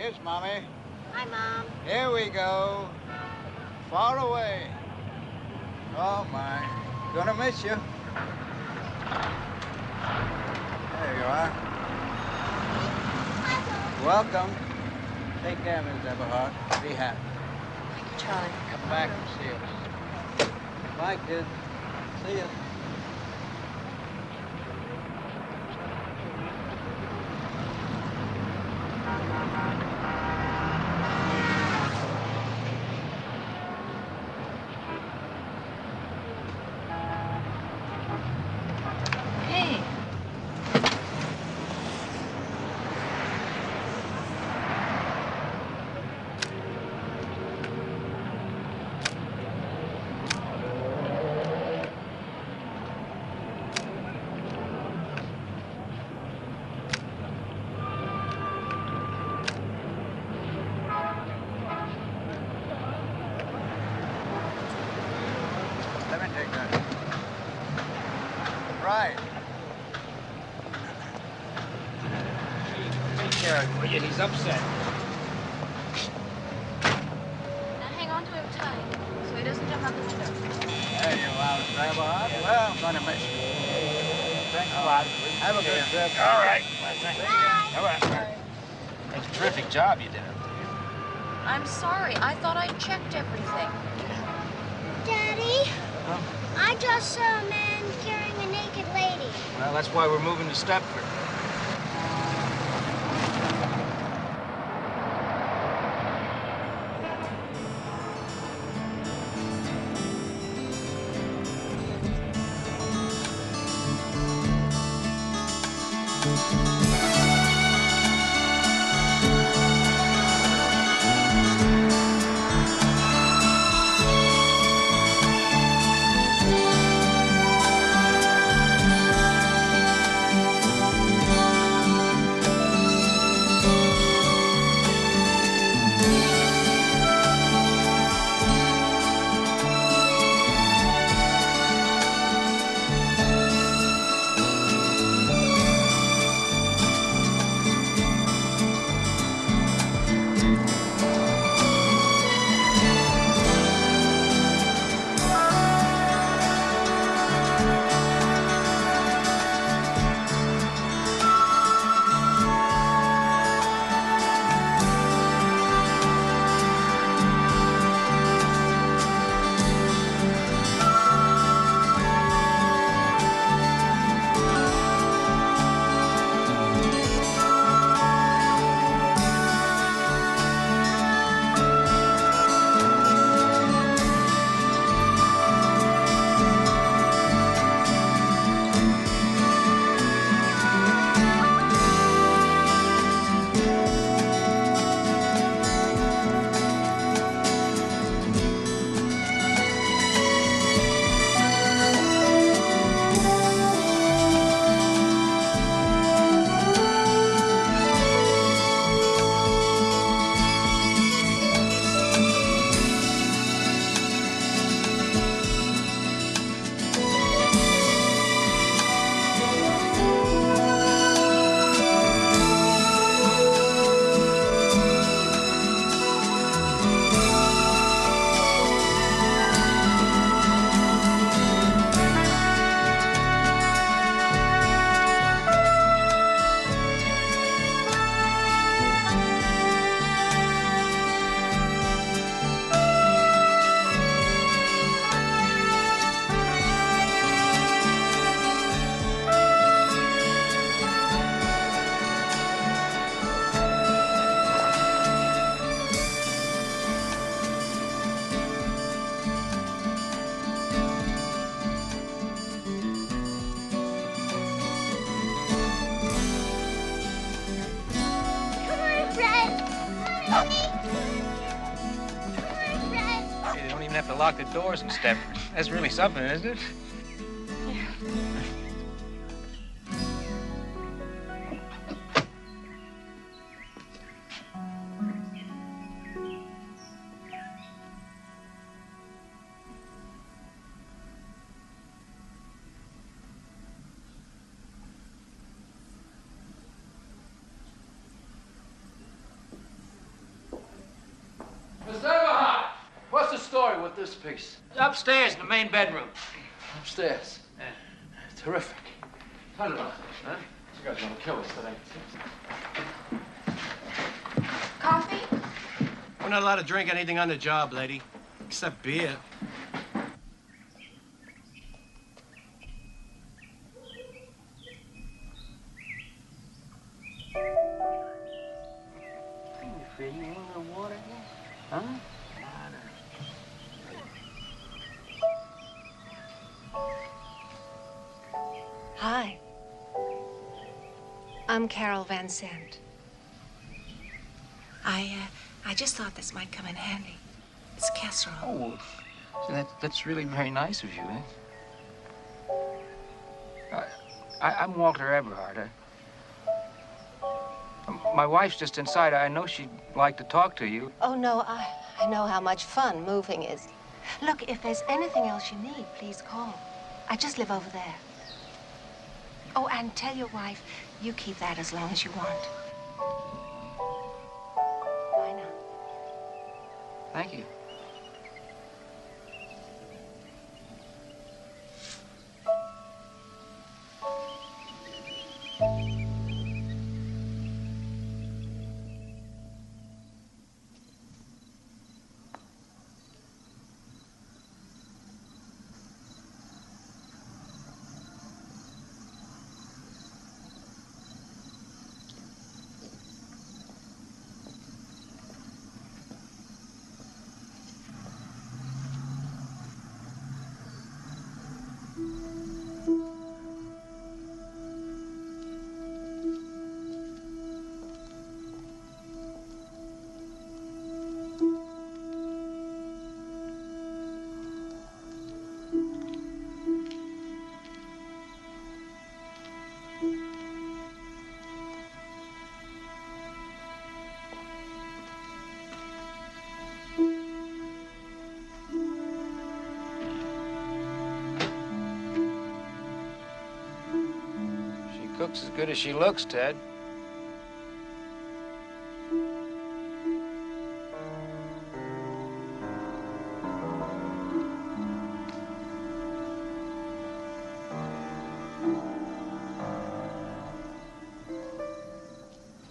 Here's Mommy. Hi, Mom. Here we go. Far away. Oh, my. Gonna miss you. There you are. Welcome. Take care, Miss Everhart. Be happy. Thank you, Charlie. Come back and see us. Bye, kid. See you. Hey. Let me take that. Right. Take care of him, he's upset. Now hang on to him tight so he doesn't jump out the window. There you are, Miss Everhart. Well, I'm gonna miss you. Thanks a lot. Have a good trip. All right. Bye. All right. That's a terrific job you did up there. I'm sorry. I thought I checked everything. Daddy, Huh? I just saw a man carrying a naked lady. Well, that's why we're moving to Stepford. Have to lock the doors and stuff. That's really something, isn't it? this piece? Upstairs in the main bedroom. Upstairs. Yeah. Terrific. Turn it on. Huh? This guy's gonna kill us today. Coffee? We're not allowed to drink anything on the job, lady. Except beer. Hi. I'm Carol Van Sant. I just thought this might come in handy. It's casserole. Oh, that's really very nice of you, eh? I'm Walter Eberhard. My wife's just inside. I know she'd like to talk to you. Oh, no, I know how much fun moving is. Look, if there's anything else you need, please call. I just live over there. Oh, and tell your wife you keep that as long as you want. Bye now. Thank you. Cooks as good as she looks, Ted.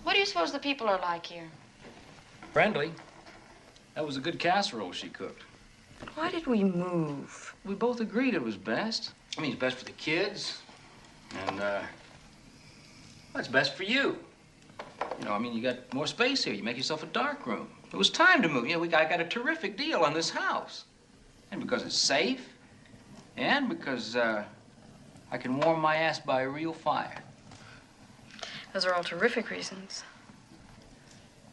What do you suppose the people are like here? Friendly. That was a good casserole she cooked. Why did we move? We both agreed it was best. I mean, it's best for the kids. And, well, it's best for you. You know, I mean, you got more space here. You make yourself a dark room. It was time to move. You know, I got a terrific deal on this house. And because it's safe, and because, I can warm my ass by a real fire. Those are all terrific reasons.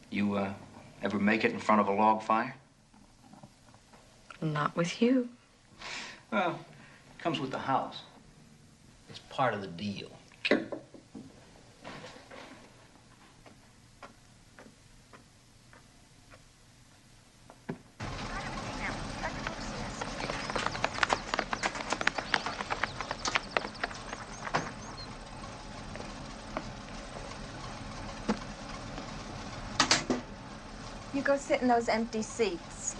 You, ever make it in front of a log fire? Not with you. Well, it comes with the house. It's part of the deal. You go sit in those empty seats.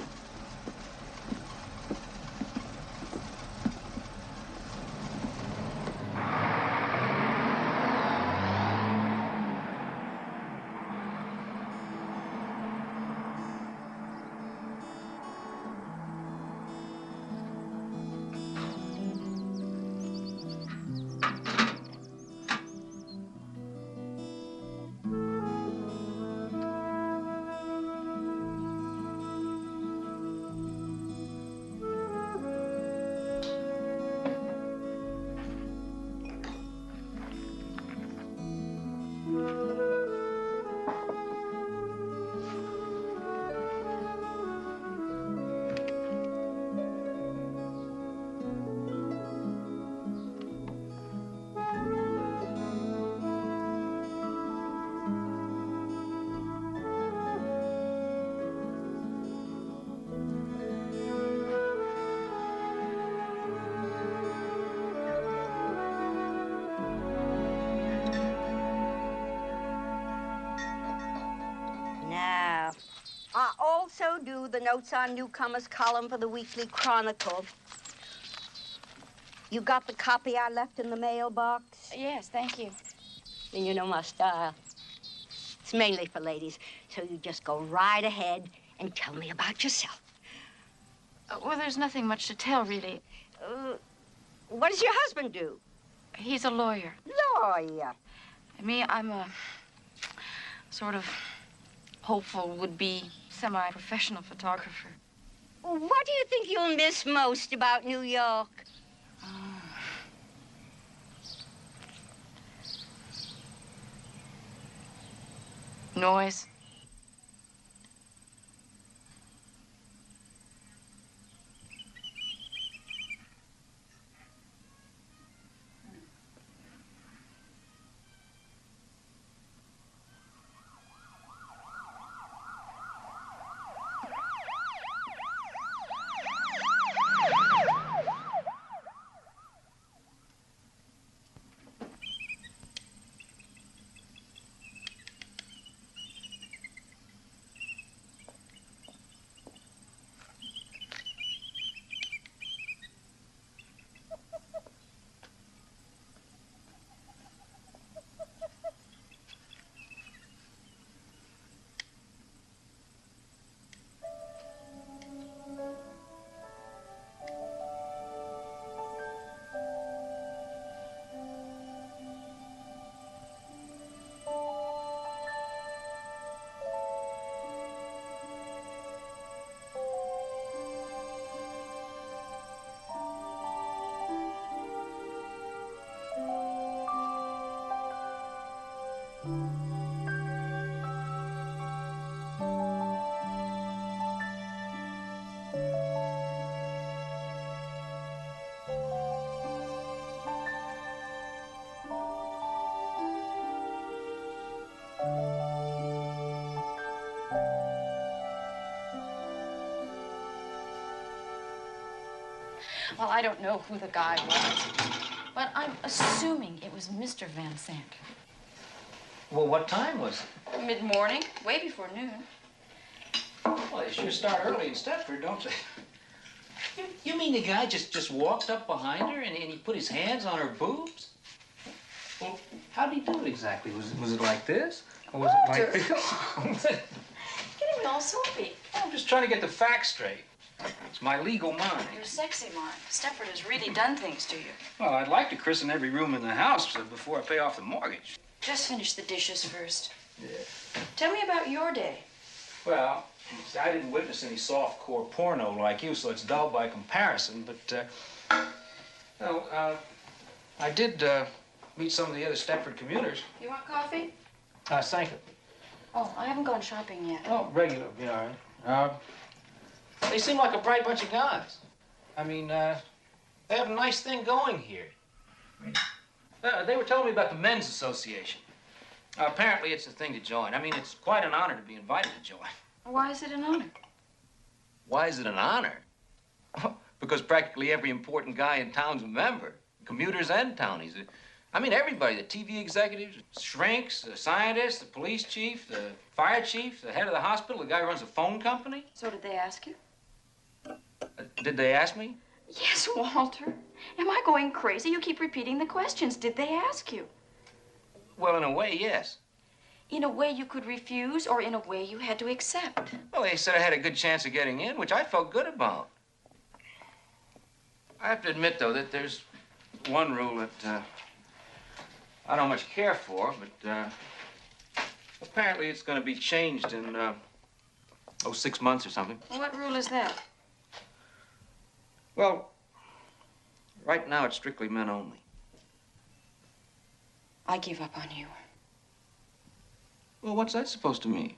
also do the Notes on Newcomers column for the Weekly Chronicle. You got the copy I left in the mailbox? Yes, thank you. Then you know my style. It's mainly for ladies, so you just go right ahead and tell me about yourself. Well, there's nothing much to tell, really. What does your husband do? He's a lawyer. Lawyer? Me, I'm a sort of hopeful, would-be, semi-professional photographer. What do you think you'll miss most about New York? Noise. Well, I don't know who the guy was, but I'm assuming it was Mr. Van Sant. Well, what time was it? Mid-morning, way before noon. Well, they sure start early in Stepford, don't they? You mean the guy just walked up behind her and he put his hands on her boobs? Well, how did he do it exactly? Was it like this? Or was it like this? Getting me all soapy. I'm just trying to get the facts straight. It's my legal mind. Your sexy mind. Stepford has really done things to you. Well, I'd like to christen every room in the house before I pay off the mortgage. Just finish the dishes first. Yeah. Tell me about your day. Well, see, I didn't witness any soft-core porno like you, so it's dull by comparison, but, I did, meet some of the other Stepford commuters. You want coffee? Thank you. Oh, I haven't gone shopping yet. Oh, regular, be all right. They seem like a bright bunch of guys. I mean, they have a nice thing going here. They were telling me about the Men's Association. Apparently, it's a thing to join. I mean, it's quite an honor to be invited to join. Why is it an honor? Why is it an honor? Because practically every important guy in town's a member. Commuters and townies. I mean, everybody, the TV executives, shrinks, the scientists, the police chief, the fire chief, the head of the hospital, the guy who runs a phone company. So did they ask you? Did they ask me? Yes, Walter. Am I going crazy? You keep repeating the questions. Did they ask you? Well, in a way, yes. In a way you could refuse, or in a way you had to accept? Well, they said I had a good chance of getting in, which I felt good about. I have to admit, though, that there's one rule that I don't much care for, but apparently it's going to be changed in, 6 months or something. What rule is that? Well, right now it's strictly men only. I give up on you. Well, what's that supposed to mean?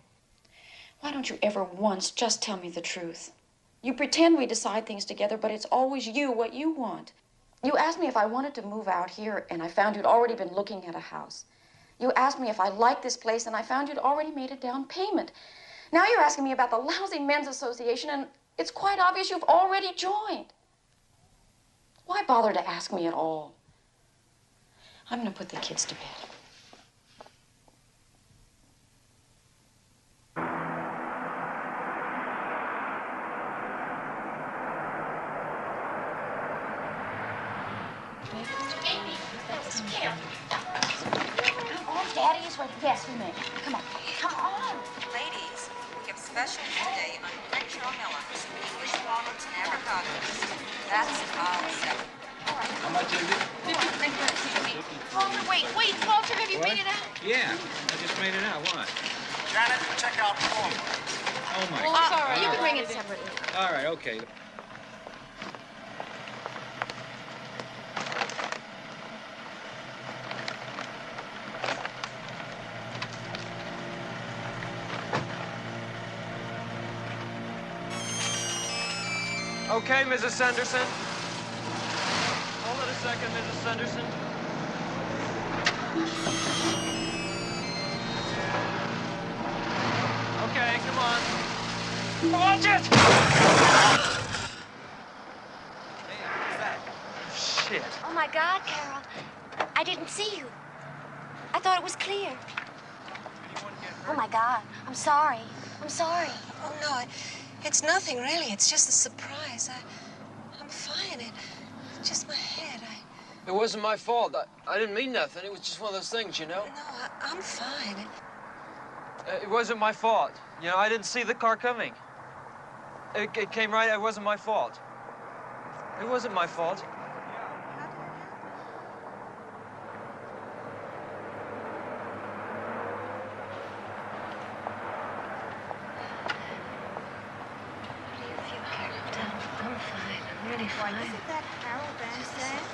Why don't you ever once just tell me the truth? You pretend we decide things together, but it's always you, what you want. You asked me if I wanted to move out here, and I found you'd already been looking at a house. You asked me if I liked this place, and I found you'd already made a down payment. Now you're asking me about the lousy men's association, and it's quite obvious you've already joined. Why bother to ask me at all? I'm going to put the kids to bed. Let's here. Come on, Daddy is waiting. Yes, we may. Come on. Come on. Ladies, we have specials today on French melons, English walnuts, and avocados. That's $1.07. How much is it? Walter, wait. Walter, have you made it out? Yeah, I just made it out. What? Janet, check out form. Oh, my Well, God. it's all right. You can bring it separately. All right, okay. Okay, Mrs. Sanderson. Hold it a second, Mrs. Sanderson. Okay, come on. Watch it! Hey, what's that? Shit. Oh, my God, Carol. I didn't see you. I thought it was clear. Oh, my God. I'm sorry. I'm sorry. Oh, no, it's nothing, really. It's just a surprise. I'm fine. It's just my head. It wasn't my fault. I didn't mean nothing. It was just one of those things, you know? No, I'm fine. It wasn't my fault. You know, I didn't see the car coming. It came right. It wasn't my fault. It wasn't my fault. I'm fine. I'm really fine. Isn't that Carol Van saying?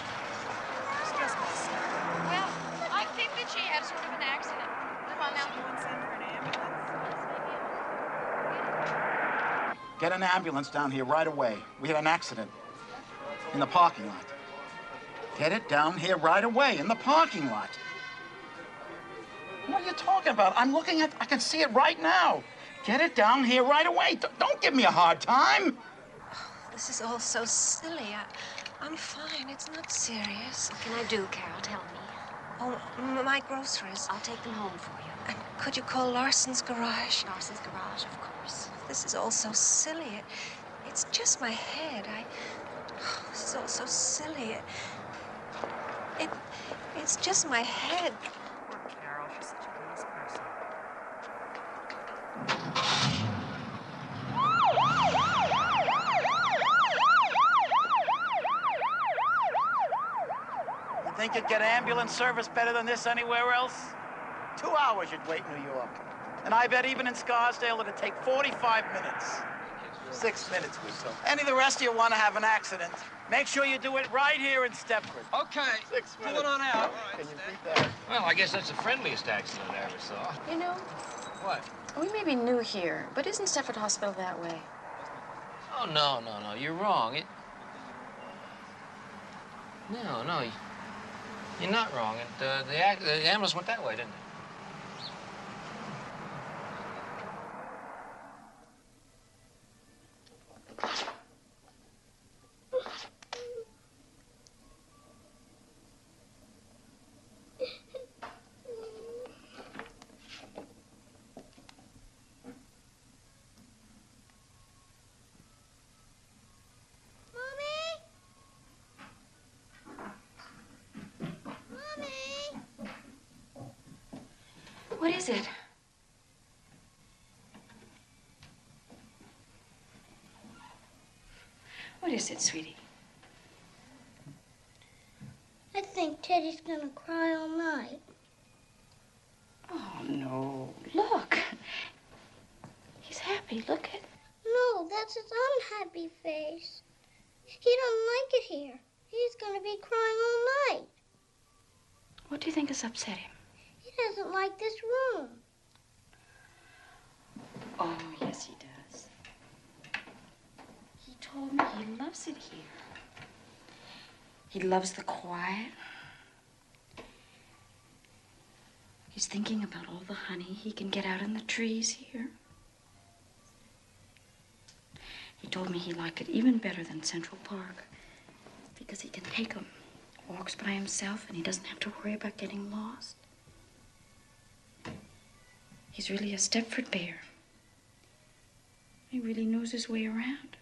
It's just my son. Well, I think that she had sort of an accident. Come on now. Send her an ambulance? Get an ambulance down here right away. We had an accident in the parking lot. Get it down here right away in the parking lot. What are you talking about? I'm looking at, I can see it right now. Get it down here right away. Don't give me a hard time. This is all so silly. I'm fine. It's not serious. What can I do, Carol? Tell me. Oh, my groceries. I'll take them home for you. And could you call Larson's garage? Larson's garage, of course. This is all so silly. It's just my head. This is all so silly. It's just my head. Poor Carol. She's such a nice person. You think you'd get ambulance service better than this anywhere else? 2 hours you'd wait in New York. And I bet even in Scarsdale it'd take 45 minutes. 6 minutes or so. Any of the rest of you want to have an accident, make sure you do it right here in Stepford. Okay. 6 minutes. Pull it on out. Can you beat that? Well, I guess that's the friendliest accident I ever saw. You know, What? we may be new here, but isn't Stepford Hospital that way? Oh, no. You're wrong. No. You're not wrong. The ambulance went that way, didn't it? What is it? What is it, sweetie? I think Teddy's gonna cry all night. Oh, no. Look. He's happy. Look at... No, that's his unhappy face. He doesn't like it here. He's gonna be crying all night. What do you think has upset him? He doesn't like this room. Oh, yes, he does. He told me he loves it here. He loves the quiet. He's thinking about all the honey he can get out in the trees here. He told me he liked it even better than Central Park because he can take him, walks by himself, and he doesn't have to worry about getting lost. He's really a Stepford bear. He really knows his way around.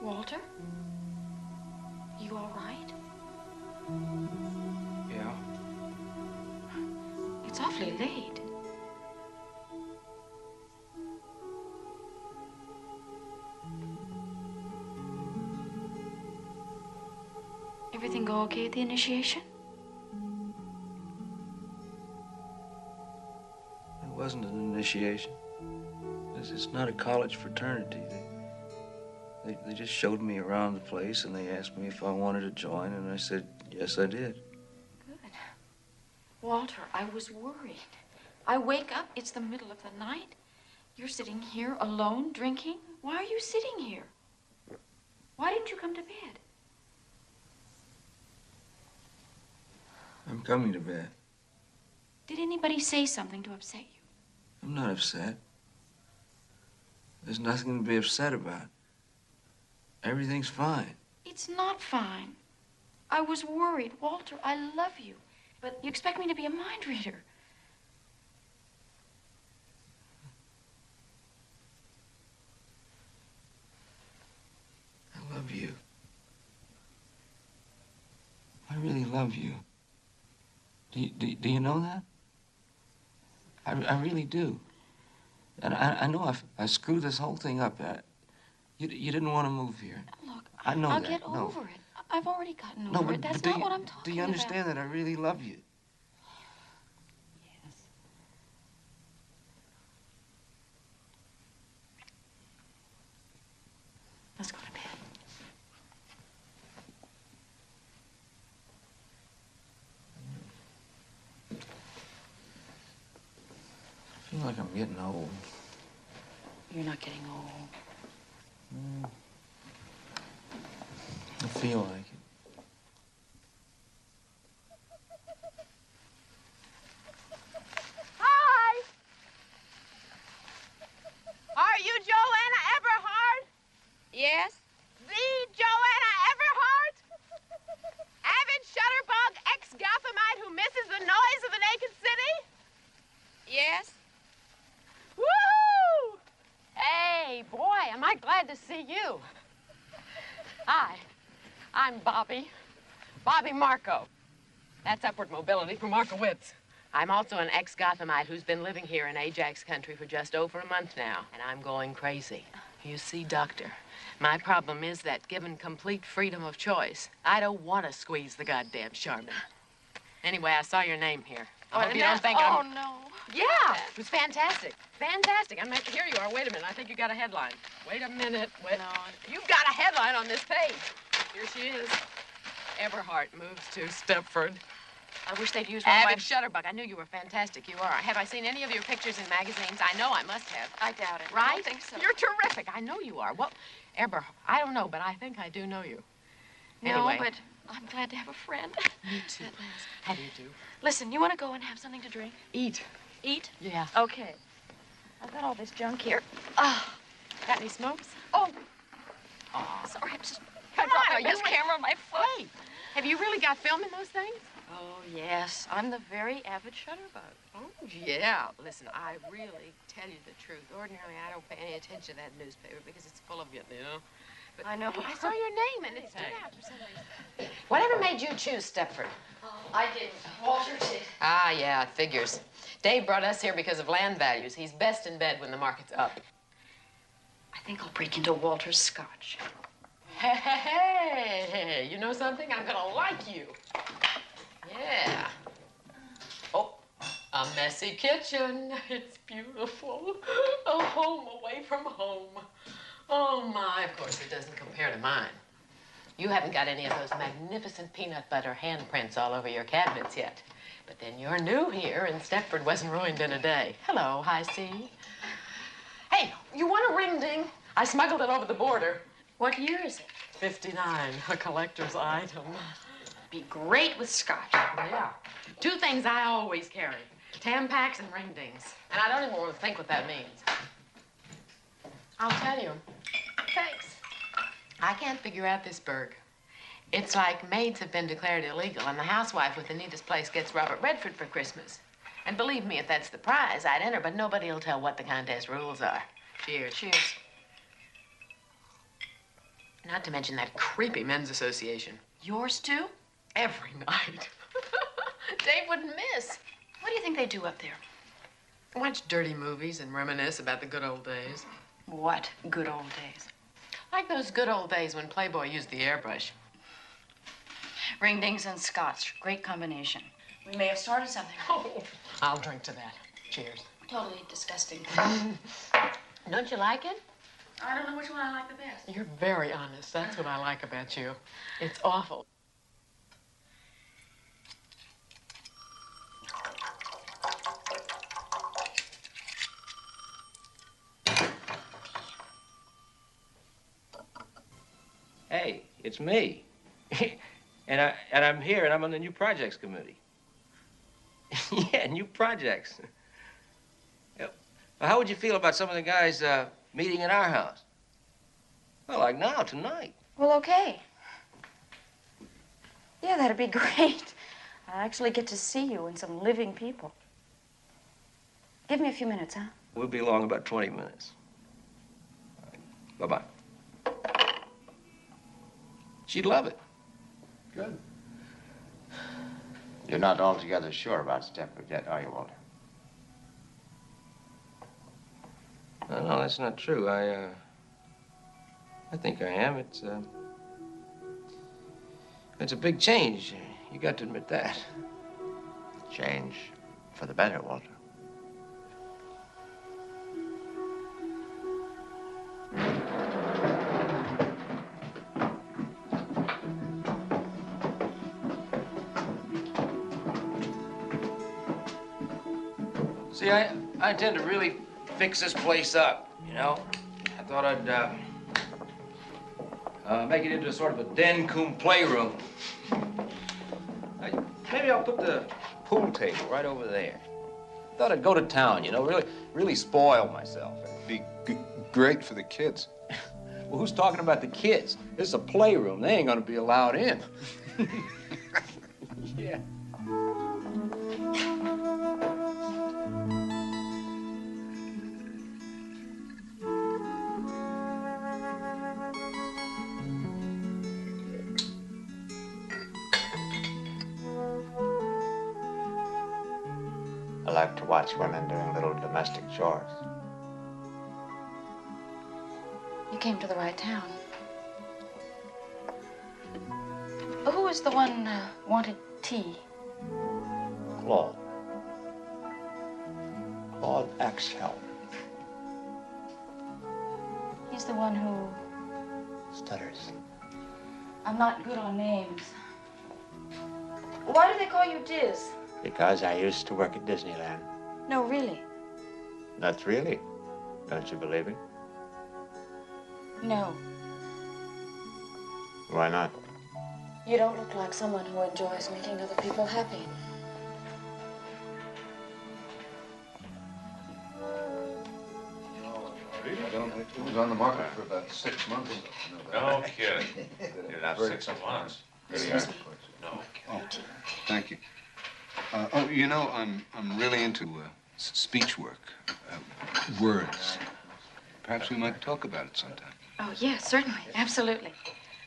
Walter? You all right? Yeah. It's awfully late. Everything go okay at the initiation? It wasn't an initiation. It's not a college fraternity. They just showed me around the place, and they asked me if I wanted to join, and I said, yes, I did. Good. Walter, I was worried. I wake up, it's the middle of the night. You're sitting here alone, drinking. Why are you sitting here? Why didn't you come to bed? I'm coming to bed. Did anybody say something to upset you? I'm not upset. There's nothing to be upset about. Everything's fine. It's not fine. I was worried. Walter, I love you. But you expect me to be a mind reader. I love you. I really love you. Do you know that? I really do. And I know I screwed this whole thing up. You didn't want to move here. Look, I know I'll that. get over it. I've already gotten No, over but, it. That's but not what I'm talking about. do you understand that I really love you? Yes. Let's go to bed. I feel like I'm getting old. You're not getting old. I feel like it. Hi! Are you Joanna Everhart? Yes? The Joanna Everhart? Avid shutterbug ex-Gothamite who misses the noise of the naked city? Yes? Woo! Hey, boy, am I glad to see you. Hi, I'm Bobby Marco. That's upward mobility for Markowitz. I'm also an ex-Gothamite who's been living here in Ajax country for just over a month now, and I'm going crazy. You see, Doctor, my problem is that given complete freedom of choice, I don't want to squeeze the goddamn Charmin. Anyway, I saw your name here. I hope you don't think Oh, I'm... no. Yeah, it was fantastic. Fantastic. Here you are. Wait a minute. I think you got a headline. Wait a minute. Wait. No. You've got a headline on this page. Here she is. Everhart moves to Stepford. I wish they'd use one of my... Avid shutterbug. I knew you were fantastic. You are. Have I seen any of your pictures in magazines? I know I must have. I doubt it. Right? I don't think so. You're terrific. I know you are. Well, Everhart, I don't know, but I think I do know you. No, Anyway. but I'm glad to have a friend. Me too. How do you do? Listen, you want to go and have something to drink? Eat. Eat? Yeah. Okay. I've got all this junk here. Got any smokes? Oh, Aw. sorry, I'm just... Come I on, dropped this camera on my foot. Hey, have you really got film in those things? Oh, yes. I'm the very avid shutterbug. Oh, yeah. Listen, I really tell you the truth. Ordinarily, I don't pay any attention to that newspaper because it's full of you know. But I know. I saw your name and it stood out for some reason. Whatever made you choose Stepford? I didn't. Walter did. Ah, yeah, it figures. Dave brought us here because of land values. He's best in bed when the market's up. I think I'll break into Walter's scotch. Hey, you know something? I'm gonna like you. Yeah. Oh, a messy kitchen. It's beautiful. A home away from home. Oh, my. Of course, it doesn't compare to mine. You haven't got any of those magnificent peanut butter handprints all over your cabinets yet. But then you're new here, and Stepford wasn't ruined in a day. Hello, High C. Hey, you want a ring ding? I smuggled it over the border. What year is it? 59, a collector's item. Be great with scotch. Yeah. Two things I always carry. Tampaks and ring dings. And I don't even want to think what that means. I'll tell you. Thanks. I can't figure out this burg. It's like maids have been declared illegal, and the housewife with the neatest place gets Robert Redford for Christmas. And believe me, if that's the prize, I'd enter, but nobody will tell what the contest rules are. Cheers. Cheers. Not to mention that creepy men's association. Yours too? Every night. Dave wouldn't miss. What do you think they do up there? Watch dirty movies and reminisce about the good old days. What good old days? Like those good old days when Playboy used the airbrush. Ring-dings and scotch. Great combination. We may have started something. Oh, I'll drink to that. Cheers. Totally disgusting. Don't you like it? I don't know which one I like the best. You're very honest. That's what I like about you. It's awful. Hey, it's me. and I'm here, and I'm on the new projects committee. Yeah, new projects. Well, how would you feel about some of the guys meeting at our house? Well, like now, tonight. Well, okay. Yeah, that'd be great. I'll actually get to see you and some living people. Give me a few minutes, huh? We'll be along about 20 minutes. Bye-bye. She'd love it. Good. You're not altogether sure about Stepford yet, are you, Walter? No, that's not true. I think I am. It's a big change. You got to admit that. Change for the better, Walter. See, I intend to really fix this place up, you know? I thought I'd make it into sort of a den cum playroom. Maybe I'll put the pool table right over there. Thought I'd go to town, you know, really spoil myself. Be great for the kids. Well, who's talking about the kids? This is a playroom. They ain't gonna be allowed in. Yeah. I like to watch women doing little domestic chores. You came to the right town. Who was the one wanted tea? Claude. Claude Axel. He's the one who... Stutters. I'm not good on names. Why do they call you Diz? Because I used to work at Disneyland. No, really. That's really. Don't you believe me? No. Why not? You don't look like someone who enjoys making other people happy. It was on the market for about 6 months. No kidding. You're not About 6 months. No. Oh, thank you. You know, I'm really into speech work, words. Perhaps we might talk about it sometime. Oh, yes, certainly. Absolutely.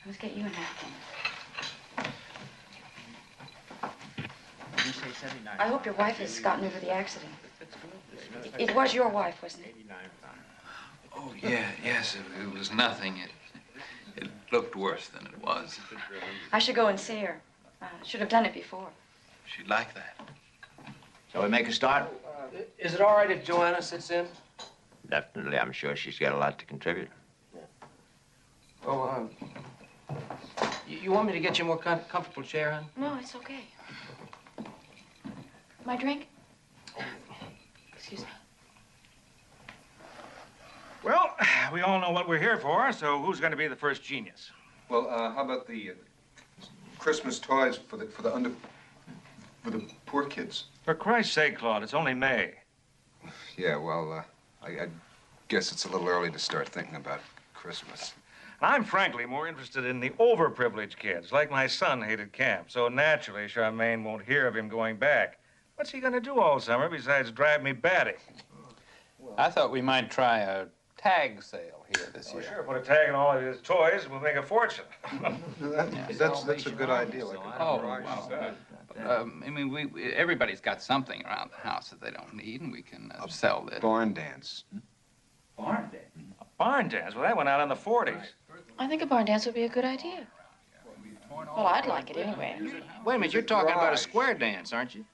Let's get you a napkin. I hope your wife has gotten over the accident. It was your wife, wasn't it? Oh, yeah, yes, it was nothing. It looked worse than it was. I should go and see her. Should have done it before. She'd like that. Shall we make a start? Is it all right if Joanna sits in? Definitely. I'm sure she's got a lot to contribute. Oh, you want me to get you a more comfortable chair, hon? No, it's okay. My drink? Excuse me. Well, we all know what we're here for, so who's going to be the first genius? Well, how about the Christmas toys for the poor kids? For Christ's sake, Claude, it's only May. Yeah, well, I guess it's a little early to start thinking about Christmas. I'm frankly more interested in the overprivileged kids, like my son hated camp. So naturally, Charmaine won't hear of him going back. What's he going to do all summer besides drive me batty? I thought we might try a tag sale here this year. Sure, put a tag on all of his toys, we'll make a fortune. That's a good idea. Like Oh, well, I mean, everybody's got something around the house that they don't need, and we can sell this. Barn dance. Barn dance? A barn dance? Well, that went out in the 40s. I think a barn dance would be a good idea. Well, I'd like it anyway. Wait a minute, you're talking about a square dance, aren't you?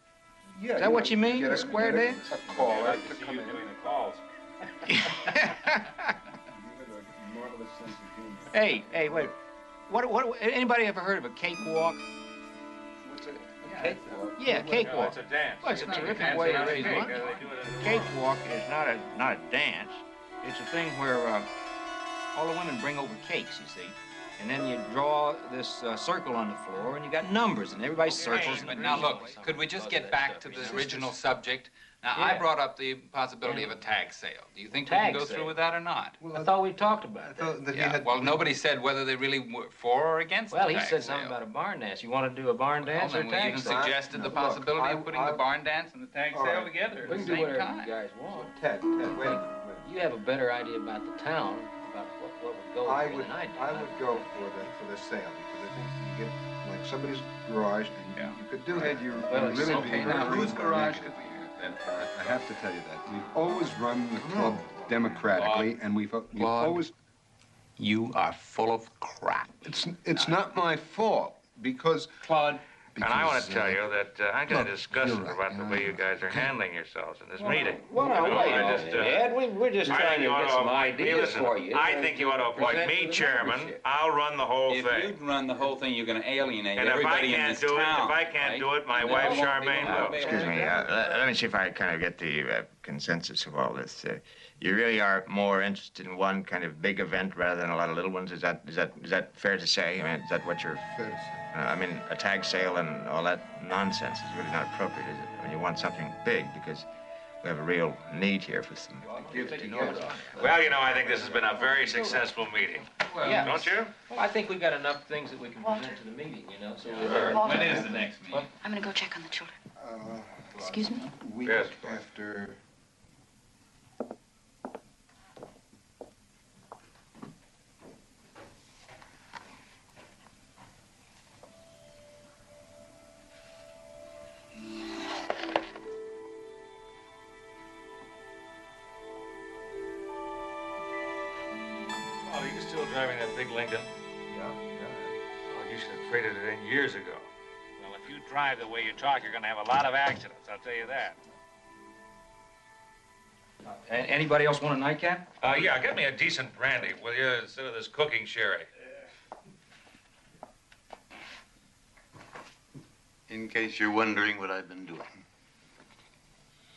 Yeah. Is that what you mean, a square dance? A caller to come in. Hey, wait. What, anybody ever heard of a cakewalk? What's it? Cakewalk? Yeah, cakewalk. It's a dance. Well, it's a terrific way to raise money. Cakewalk is not a dance. It's a thing where all the women bring over cakes, you see. And then you draw this circle on the floor, and you got numbers, and everybody circles. But now look, could we just get back to the original subject? Now, I brought up the possibility of a tag sale. Do you think we can go through with that or not? Well, I thought we talked about that. Well, nobody said whether they really were for or against the tag Well, he said sale. something about a barn dance. You want to do a barn dance or a We tag even sale? suggested the possibility of putting the barn dance and the tag sale together We at can the do same whatever time. you guys want. Ted, wait a minute. You have a better idea about the town, about what would go I here would than I do. go for the sale because I think you get like somebody's garage and you could do it. You really Okay, now whose garage could we use then? I have to tell you that we've always run the club democratically, and we've always. You are full of crap. It's not my fault because Claude. And I want to tell you that I'm kind of disgusted right, about the way you guys are handling yourselves in this meeting. Well, You know, wait I a just, minute, Ed. We're just I trying think to you ought get some to- ideas listen, for you. I think you ought to appoint Present me to the chairman. membership. I'll run the whole If thing. you run the whole thing, you're going to alienate And if I everybody in can't this do it, town. if I can't right? do it, my And wife then won't be Charmaine able will. to Excuse me, let me see if I kind of get the consensus of all this. You really are more interested in one kind of big event rather than a lot of little ones. Is that fair to say? I mean, is that what you're? Fair to say. I mean, a tag sale and all that nonsense is really not appropriate, is it? I mean, you want something big because we have a real need here for some. Well, you know, I think this has been a very successful meeting. Well, yeah. Don't you? Well, I think we've got enough things that we can present to the meeting, you know. So When is the next meeting? I'm gonna go check on the children. Excuse me? Week Yes. after. Oh, are you still driving that big Lincoln? Yeah. Oh, you should have traded it in years ago. Well, if you drive the way you talk, you're going to have a lot of accidents, I'll tell you that. Anybody else want a nightcap? Yeah, get me a decent brandy, will you, instead of this cooking sherry. In case you're wondering what I've been doing.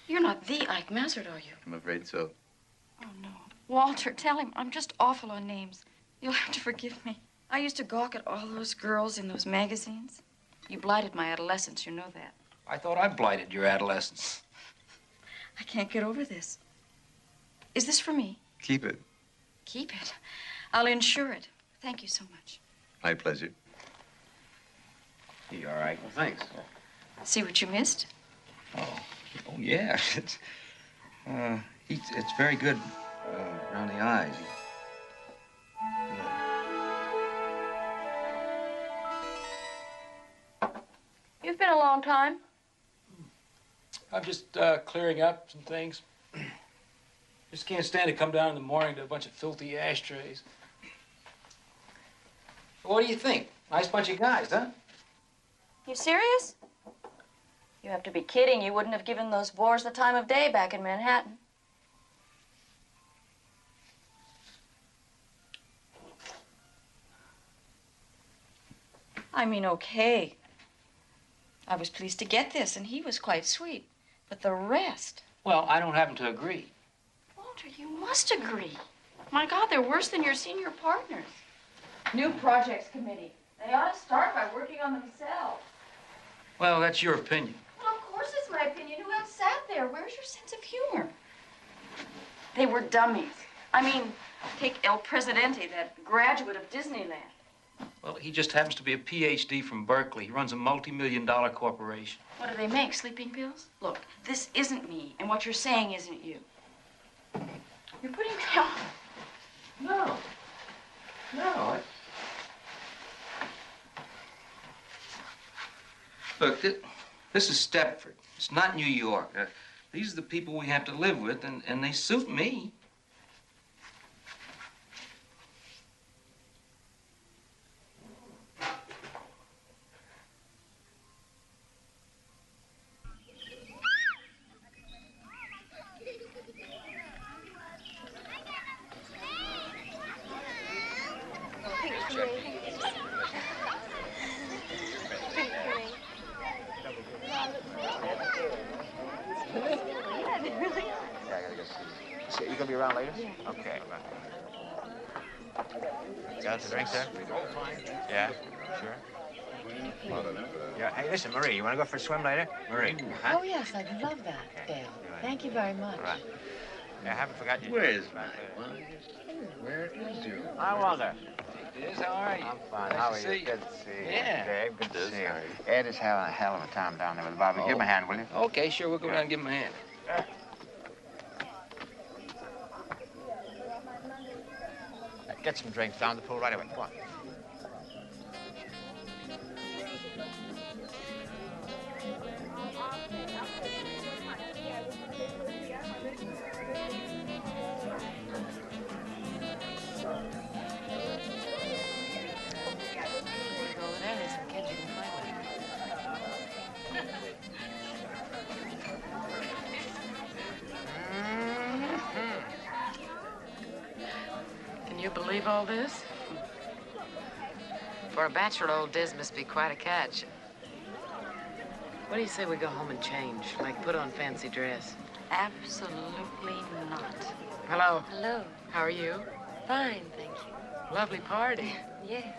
You're not the Ike Mazzard, are you? I'm afraid so. Oh, no. Walter, tell him I'm just awful on names. You'll have to forgive me. I used to gawk at all those girls in those magazines. You blighted my adolescence, you know that. I thought I blighted your adolescence. I can't get over this. Is this for me? Keep it. Keep it. I'll insure it. Thank you so much. My pleasure. You all right? Well, thanks. See what you missed? Oh yeah. It's very good around the eyes. You've been a long time. I'm just clearing up some things. Just can't stand to come down in the morning to a bunch of filthy ashtrays. What do you think? Nice bunch of guys, huh? You serious? You have to be kidding. You wouldn't have given those bores the time of day back in Manhattan. I mean, okay. I was pleased to get this, and he was quite sweet. But the rest... Well, I don't happen to agree. Walter, you must agree. My God, they're worse than your senior partners. New Projects Committee. They ought to start by working on themselves. Well, that's your opinion. Well, of course it's my opinion. Who else sat there? Where's your sense of humor? They were dummies. I mean, take El Presidente, that graduate of Disneyland. Well, he just happens to be a PhD from Berkeley. He runs a multi-million-dollar corporation. What do they make, sleeping pills? Look, this isn't me, and what you're saying isn't you. You're putting me off. Look, this is Stepford. It's not New York. These are the people we have to live with, and they suit me. So you gonna be around later? Yeah. Okay. Got the drink there? Yeah, sure. Yeah. Hey, listen, Marie, you want to go for a swim later? Marie. Huh? Oh, yes, I'd love that, Dale. Thank you very much. All right. Yeah, I haven't forgotten you. Where's my wife? Where is you? Hi, Walter. Yes, how are you? I'm fine. Nice How to are see you? you. Good to see you. Yeah. Dave, good to see you. Ed is having a hell of a time down there with Bobby. Give him a hand, will you? Okay, sure. We'll go down and give him a hand. Get some drinks down the pool right away. Come on. Can you believe all this? For a bachelor, old Diz must be quite a catch. What do you say we go home and change? Like put on fancy dress? Absolutely not. Hello. Hello. How are you? Fine, thank you. Lovely party. Yes.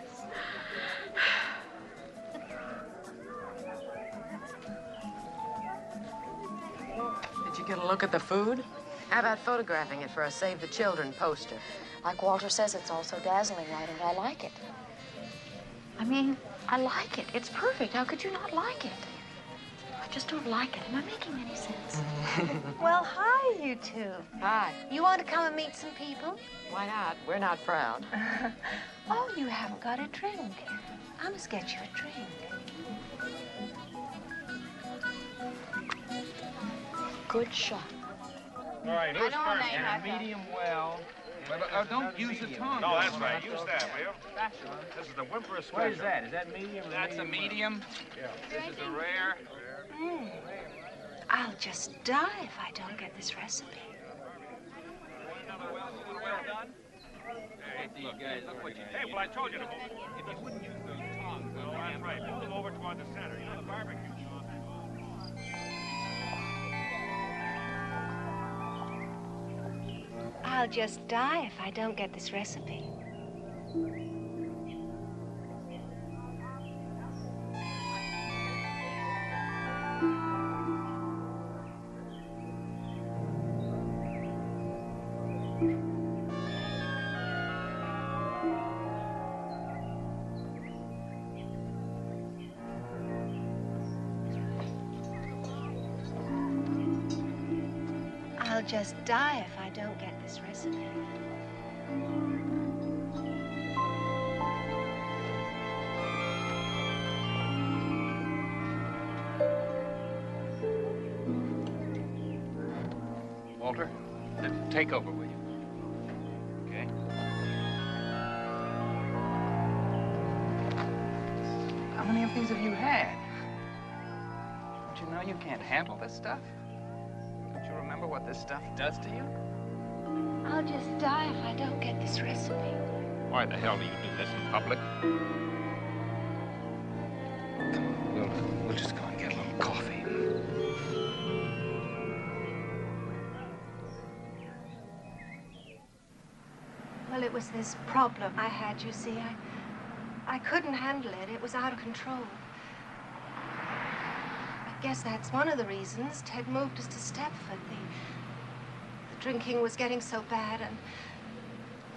Did you get a look at the food? How about photographing it for a Save the Children poster? Like Walter says, it's all so dazzling. Why don't I like it? I mean, I like it. It's perfect. How could you not like it? I just don't like it. Am I making any sense? Well, hi, you two. Hi. You want to come and meet some people? Why not? We're not proud. Oh, you haven't got a drink. I must get you a drink. Good shot. All right, who's I know first? a name. Medium well. Well, don't use the tongue. No, that's right. Use that, will you? This is the Whimper Special. What is that? Is that medium or That's a medium. Yeah. This is a rare. I'll just die if I don't get this recipe. Hey, well, I told you to move. If you wouldn't use those tongs. No, that's right. Move them over toward the center. You know, the barbecue. I'll just die if I don't get this recipe. I'll just die if I don't get this recipe. Walter, take over, will you? Okay. How many of these have you had? Don't you know you can't handle this stuff? Don't you remember what this stuff does to you? I'll just die if I don't get this recipe. Why the hell do you do this in public? Come on, we'll just go and get a little coffee. Well, it was this problem I had, you see. I couldn't handle it. It was out of control. I guess that's one of the reasons Ted moved us to Stepford. The drinking was getting so bad, and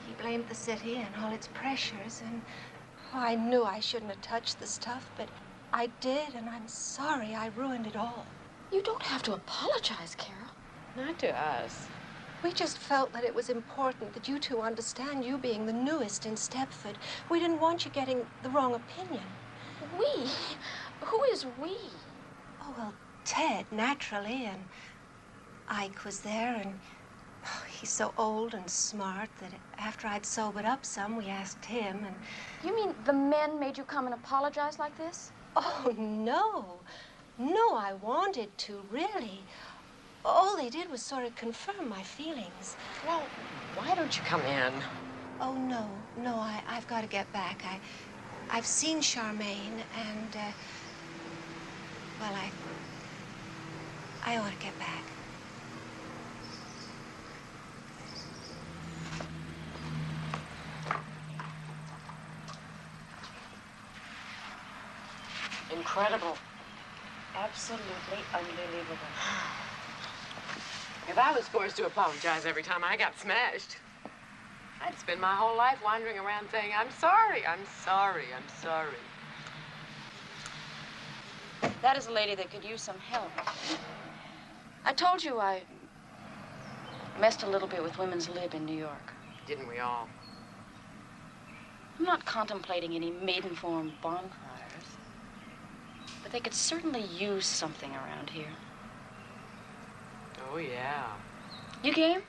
he blamed the city and all its pressures, and oh, I knew I shouldn't have touched the stuff, but I did, and I'm sorry I ruined it all. You don't have to apologize, Carol. Not to us. We just felt that it was important that you two understand, you being the newest in Stepford. We didn't want you getting the wrong opinion. We? Who is we? Oh, well, Ted, naturally, and Ike was there, and he's so old and smart that after I'd sobered up some, we asked him, and... You mean the men made you come and apologize like this? Oh, no. No, I wanted to, really. All they did was sort of confirm my feelings. Well, why don't you come in? Oh, no. No, I've got to get back. I've seen Charmaine, and, well, I ought to get back. Incredible. Absolutely unbelievable. If I was forced to apologize every time I got smashed, I'd spend my whole life wandering around saying, I'm sorry, I'm sorry, I'm sorry. That is a lady that could use some help. I told you I messed a little bit with women's lib in New York. Didn't we all? I'm not contemplating any maiden form bonfires, but they could certainly use something around here. Oh, yeah. You game?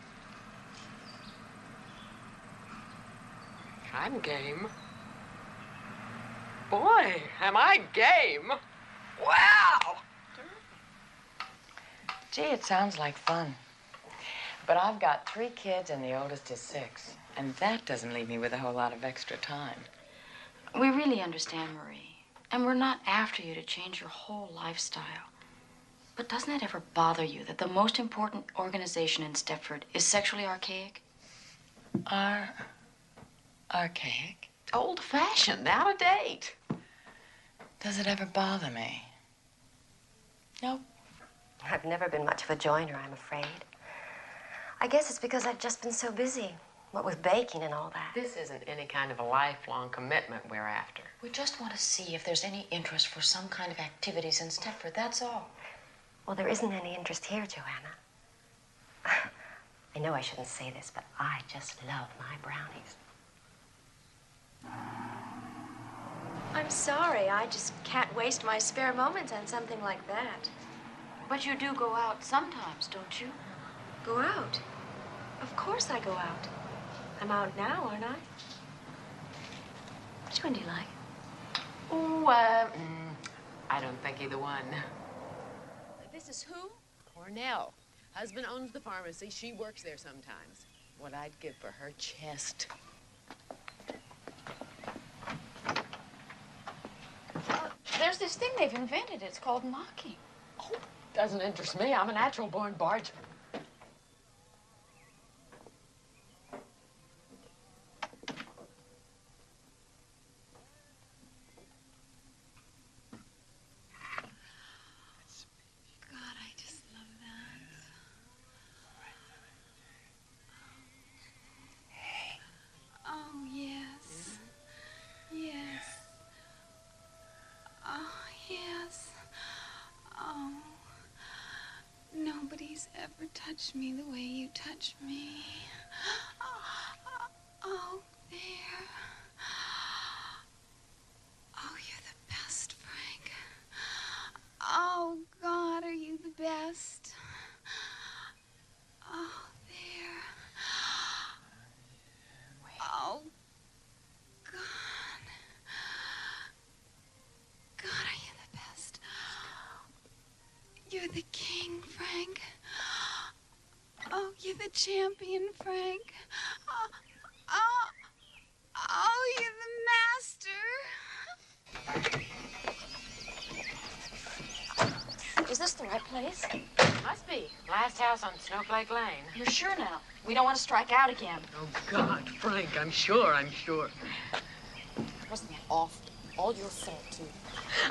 I'm game. Boy, am I game. Wow! Gee, it sounds like fun. But I've got 3 kids and the oldest is 6. And that doesn't leave me with a whole lot of extra time. We really understand, Marie. And we're not after you to change your whole lifestyle. But doesn't it ever bother you that the most important organization in Stepford is sexually archaic? Archaic? Old-fashioned, out of date. Does it ever bother me? Nope. I've never been much of a joiner, I'm afraid. I guess it's because I've just been so busy, what with baking and all that. This isn't any kind of a lifelong commitment we're after. We just want to see if there's any interest for some kind of activities in Stepford, that's all. Well, there isn't any interest here, Joanna. I know I shouldn't say this, but I just love my brownies. I'm sorry. I just can't waste my spare moments on something like that. But you do go out sometimes, don't you? Go out? Of course I go out. I'm out now, aren't I? Which one do you like? Oh, I don't think either one. This is who? Cornell. Husband owns the pharmacy. She works there sometimes. What I'd give for her chest. There's this thing they've invented. It's called knocking. Oh, doesn't interest me. I'm a natural-born barger. Nobody's ever touched me the way you touch me. Oh, there. Oh, you're the best, Frank. Oh, God, are you the best? Oh, there. Oh, God. God, are you the best? You're the king, Frank. Oh, you're the champion, Frank. Oh, you're the master. Is this the right place? Must be. Last house on Snowflake Lane. You're sure now? We don't want to strike out again. Oh, God, Frank, I'm sure. Wasn't that awful? All your fault, too.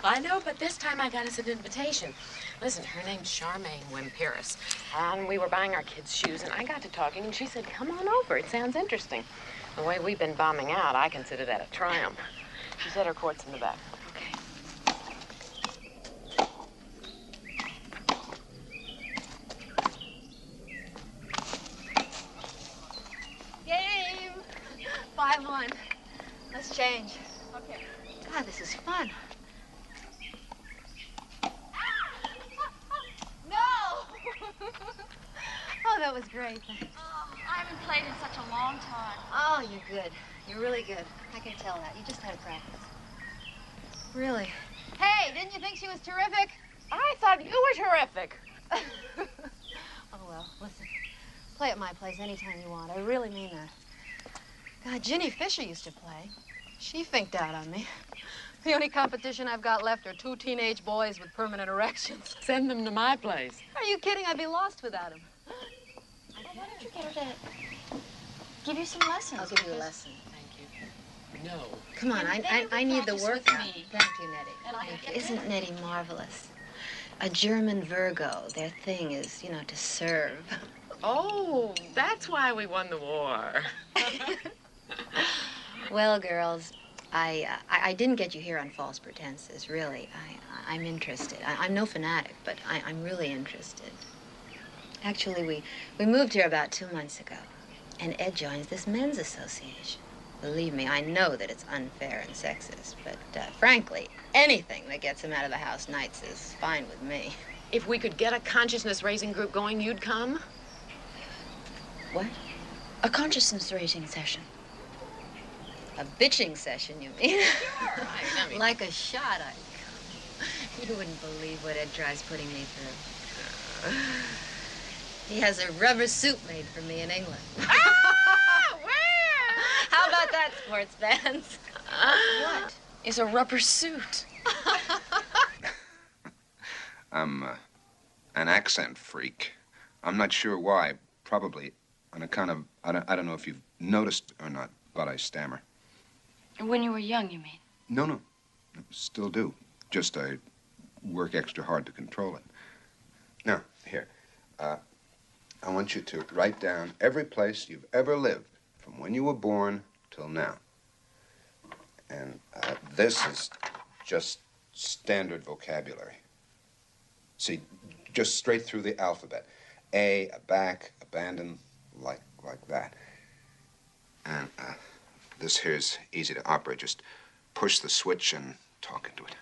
I know, but this time I got us an invitation. Listen, her name's Charmaine Wimperis, and we were buying our kids' shoes, and I got to talking, and she said, come on over. It sounds interesting. The way we've been bombing out, I consider that a triumph. She said her court's in the back. Game! 5-1. Let's change. Okay. God, this is fun. Oh, that was great. I haven't played in such a long time. Oh, you're good. You're really good. I can tell that. You just had to practice. Really. Hey, didn't you think she was terrific? I thought you were terrific. Oh, well, listen. Play at my place anytime you want. I really mean that. God, Ginny Fisher used to play. She finked out on me. The only competition I've got left are 2 teenage boys with permanent erections. Send them to my place. Are you kidding? I'd be lost without them. Why don't you get her to give you some lessons? I'll give you a lesson. Thank you. No. Come on, And then you I can need the practice with workout. me. Thank you, Nettie. And I Thank can you. get Isn't Nettie marvelous? A German Virgo. Their thing is, you know, to serve. Oh, that's why we won the war. Well, girls, I didn't get you here on false pretenses, really. I'm interested. I'm no fanatic, but I'm really interested. Actually, we moved here about 2 months ago, and Ed joins this men's association. Believe me, I know that it's unfair and sexist, but frankly, anything that gets him out of the house nights is fine with me. If we could get a consciousness-raising group going, you'd come? What? A consciousness-raising session. A bitching session, you mean? I mean, Like a shot, You wouldn't believe what Ed tries putting me through. He has a rubber suit made for me in England. Ah! Where? How about that, sports fans? What is a rubber suit? I'm an accent freak. I'm not sure why. Probably on account of, I don't know if you've noticed or not, but I stammer. When you were young, you mean? No. Still do. Just I work extra hard to control it. Now, here. I want you to write down every place you've ever lived, from when you were born till now. And this is just standard vocabulary. See, just straight through the alphabet. Aback, abandon, like that. And this here's easy to operate. Just push the switch and talk into it.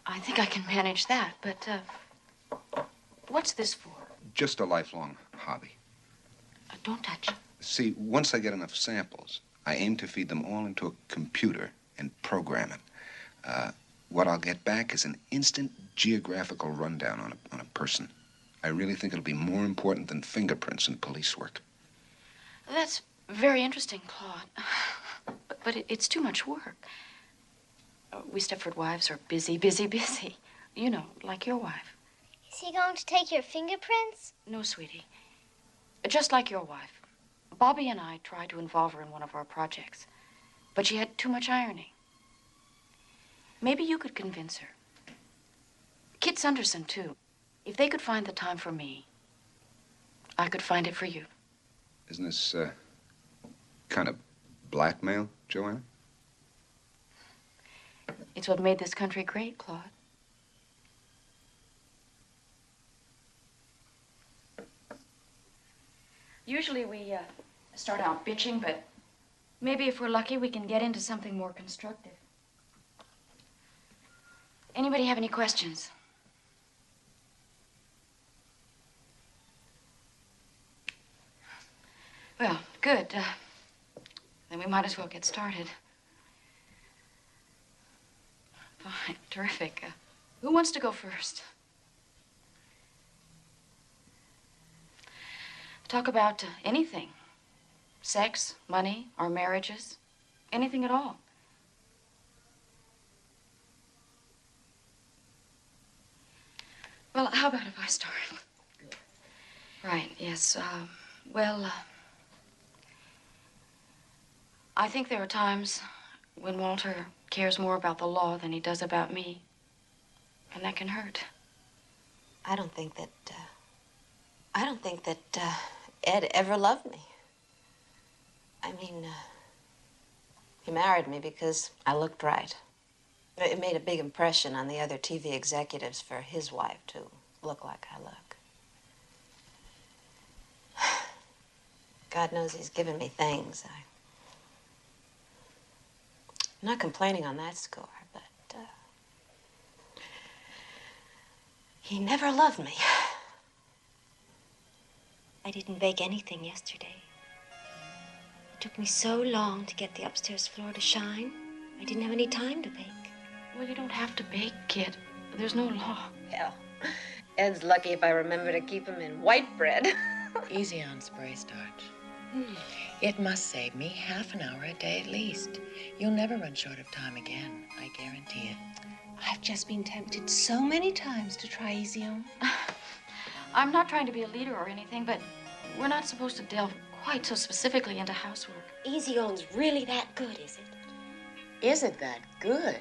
I think I can manage that, but what's this for? Just a lifelong hobby. Don't touch it. See, once I get enough samples, I aim to feed them all into a computer and program it. What I'll get back is an instant geographical rundown on a person. I really think it'll be more important than fingerprints in police work. That's very interesting, Claude. But it's too much work. We Stepford Wives are busy. You know, like your wife. Is he going to take your fingerprints? No, sweetie. Just like your wife. Bobby and I tried to involve her in one of our projects, but she had too much ironing. Maybe you could convince her. Kit Sunderson, too. If they could find the time for me, I could find it for you. Isn't this kind of blackmail, Joanna? It's what made this country great, Claude. Usually we start out bitching, but maybe if we're lucky, we can get into something more constructive. Anybody have any questions? Well, good. Then we might as well get started. Fine, terrific. Who wants to go first? Talk about anything. Sex, money, our marriages, anything at all. Well, how about if I start? Good. Right, yes. I think there are times when Walter cares more about the law than he does about me. And that can hurt. I don't think that Ed ever loved me. I mean, he married me because I looked right. It made a big impression on the other TV executives for his wife to look like I look. God knows he's given me things. I'm not complaining on that score, but he never loved me. I didn't bake anything yesterday. It took me so long to get the upstairs floor to shine. I didn't have any time to bake. Well, you don't have to bake, kid. There's no law. Hell, Ed's lucky if I remember to keep him in white bread. Easy on spray starch. It must save me half an hour a day at least. You'll never run short of time again, I guarantee it. I've just been tempted so many times to try Easy On. I'm not trying to be a leader or anything, but we're not supposed to delve quite so specifically into housework. Easy On's really that good, is it? Is it that good?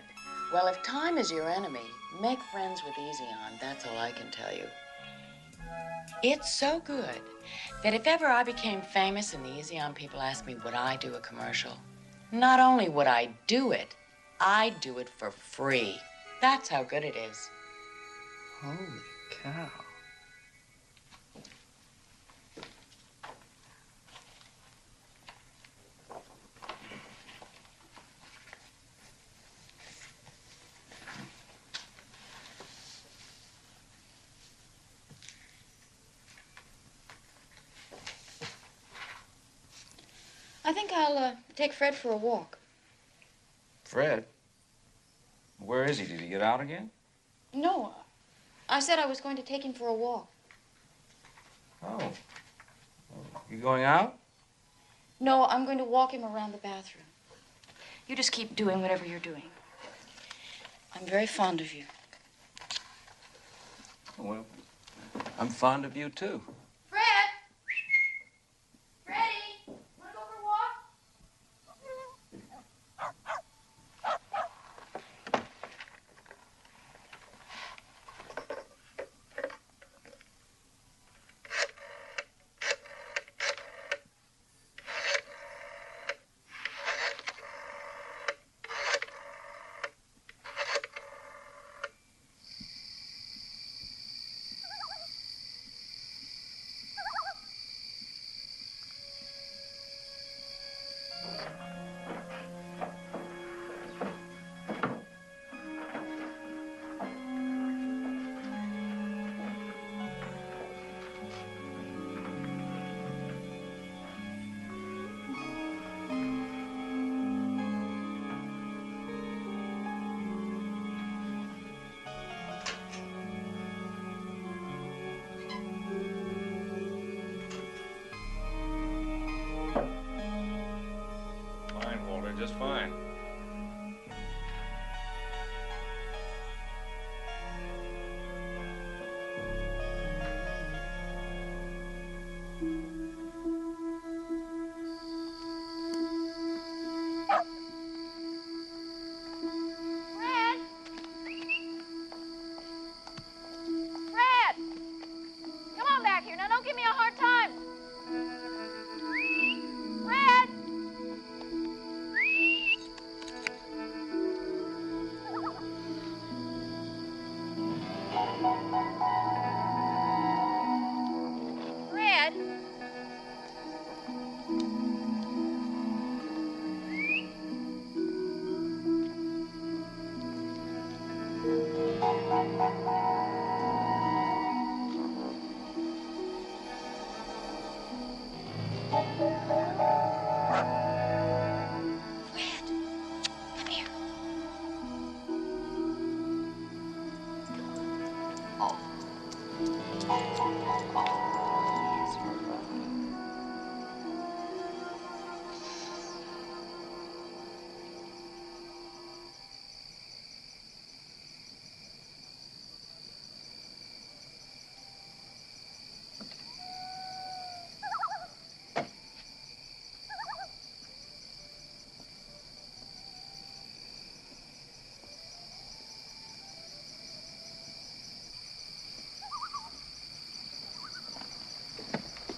Well, if time is your enemy, make friends with Easy On. That's all I can tell you. It's so good that if ever I became famous and the Easy On people asked me would I do a commercial, not only would I do it, I'd do it for free. That's how good it is. Holy cow. I think I'll take Fred for a walk. Fred? Where is he? Did he get out again? No, I said I was going to take him for a walk. Oh. You going out? No, I'm going to walk him around the bathroom. You just keep doing whatever you're doing. I'm very fond of you. Well, I'm fond of you, too. Fred! Freddie! Want to go for a walk? Fine, Walter, just fine. Fred! Fred! Come on back here. Now, don't give me a hard time. Fred! Fred! Come here.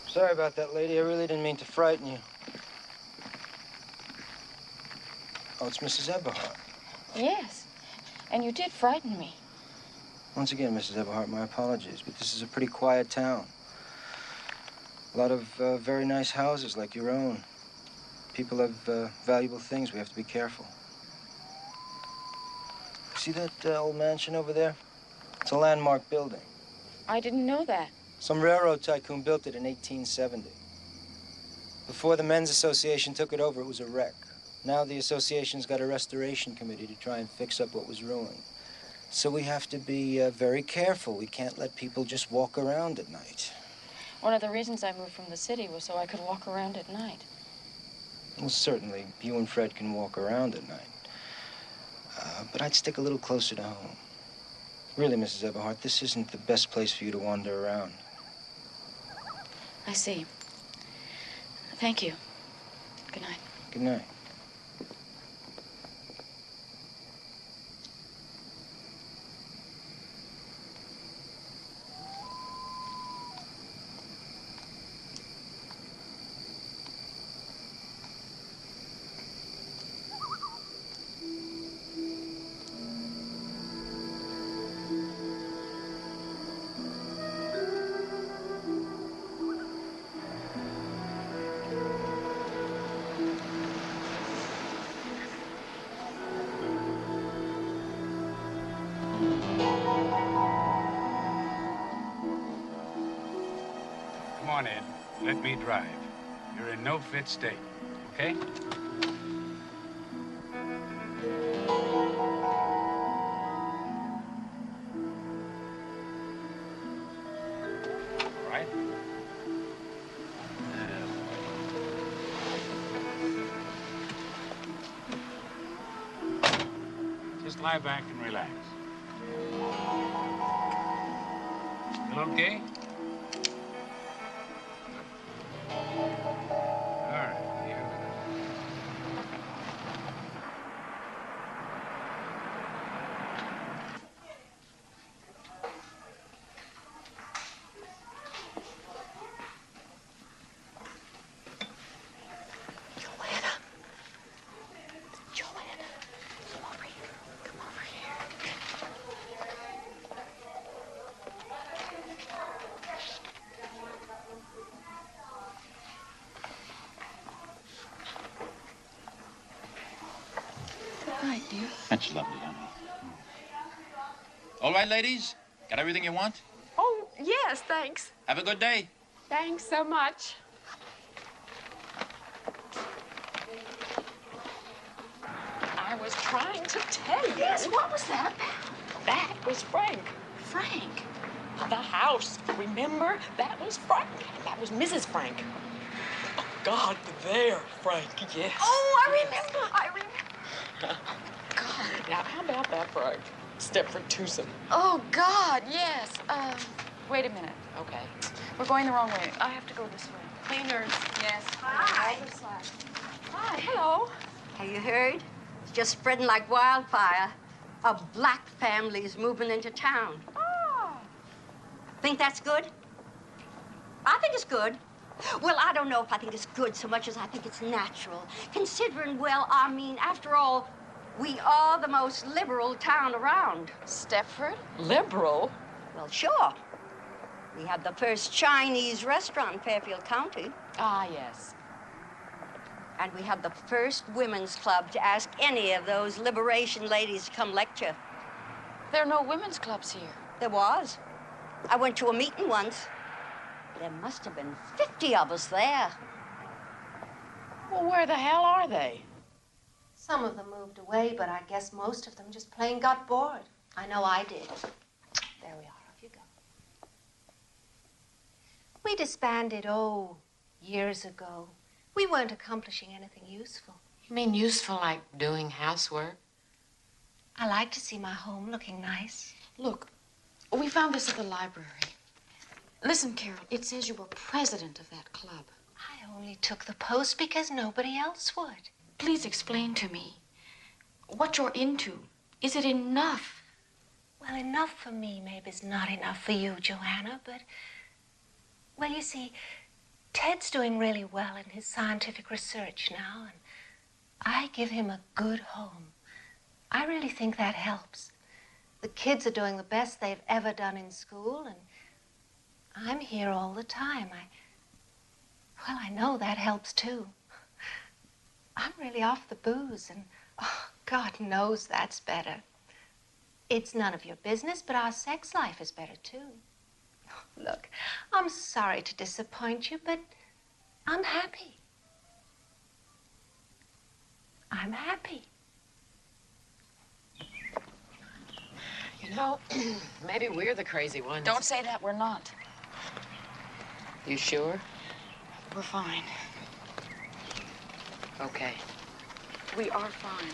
Sorry about that, lady. I really didn't mean to frighten you. Oh, it's Mrs. Eberhardt. Yes, and you did frighten me. Once again, Mrs. Eberhardt, my apologies, but this is a pretty quiet town. A lot of very nice houses like your own. People have valuable things. We have to be careful. See that old mansion over there? It's a landmark building. I didn't know that. Some railroad tycoon built it in 1870. Before the Men's Association took it over, it was a wreck. Now the association's got a restoration committee to try and fix up what was ruined. So we have to be very careful. We can't let people just walk around at night. One of the reasons I moved from the city was so I could walk around at night. Well, certainly, you and Fred can walk around at night. But I'd stick a little closer to home. Really, Mrs. Everhart, this isn't the best place for you to wander around. I see. Thank you. Good night. Good night. Come on, Ed. Let me drive. You're in no fit state, okay? All right? Just lie back and relax. Feel okay? All right, here we go. Good night, dear. That's lovely, honey. All right, ladies? Got everything you want? Oh, yes, thanks. Have a good day. Thanks so much. I was trying to tell you. Yes, what was that about? That was Frank. Frank? The house, remember? That was Frank. That was Mrs. Frank. Oh, God, there, Frank, yes. Oh, I remember. God. Now, how about that, Frank? Stepford twosome. Oh, God, yes. Wait a minute. Okay. We're going the wrong way. I have to go this way. Cleaners. Yes. Hi. Hi, hello. Have you heard? It's just spreading like wildfire. A black family's moving into town. Oh. Think that's good? I think it's good. Well, I don't know if I think it's good so much as I think it's natural. Considering, well, I mean, after all, we are the most liberal town around. Stepford? Liberal? Well, sure. We have the first Chinese restaurant in Fairfield County. Ah, yes. And we have the first women's club to ask any of those liberation ladies to come lecture. There are no women's clubs here. There was. I went to a meeting once. There must have been 50 of us there. Well, where the hell are they? Some of them moved away, but I guess most of them just plain got bored. I know I did. There we are. Off you go. We disbanded, years ago. We weren't accomplishing anything useful. You mean useful like doing housework? I like to see my home looking nice. Look, we found this at the library. Listen, Carol, it says you were president of that club. I only took the post because nobody else would. Please explain to me what you're into. Is it enough? Well, enough for me maybe is not enough for you, Joanna, but... Well, you see, Ted's doing really well in his scientific research now, and I give him a good home. I really think that helps. The kids are doing the best they've ever done in school, and I'm here all the time. Well, I know that helps, too. I'm really off the booze, and God knows that's better. It's none of your business, but our sex life is better, too. Look, I'm sorry to disappoint you, but I'm happy. I'm happy. You know, maybe we're the crazy ones. Don't say that. We're not. You sure? We're fine. Okay. We are fine.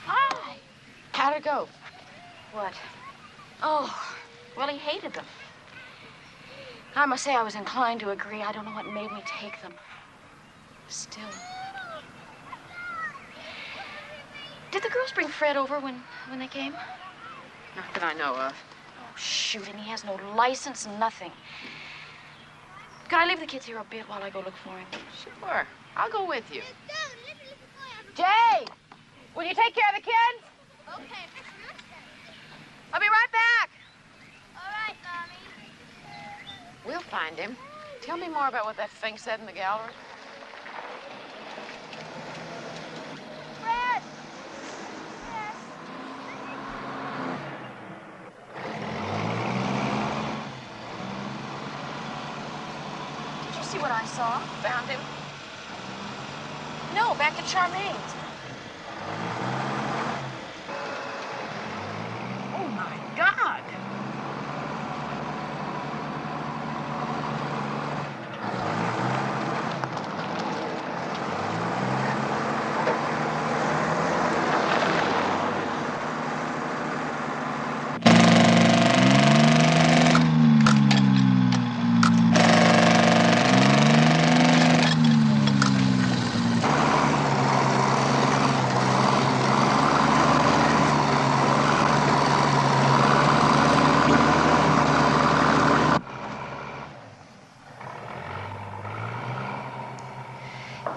Hi. How'd it go? What? Oh, well, he hated them. I must say I was inclined to agree. I don't know what made me take them. Still. Did the girls bring Fred over when they came? Not that I know of. Oh, shoot, and he has no license, nothing. Can I leave the kids here a bit while I go look for him? Sure. I'll go with you. Jay! Will you take care of the kids? Okay. I'll be right back. All right, Mommy. We'll find him. Tell me more about what that thing said in the gallery. Fred! Did you see what I saw? Found him? No, back at Charmaine's. Oh, my God.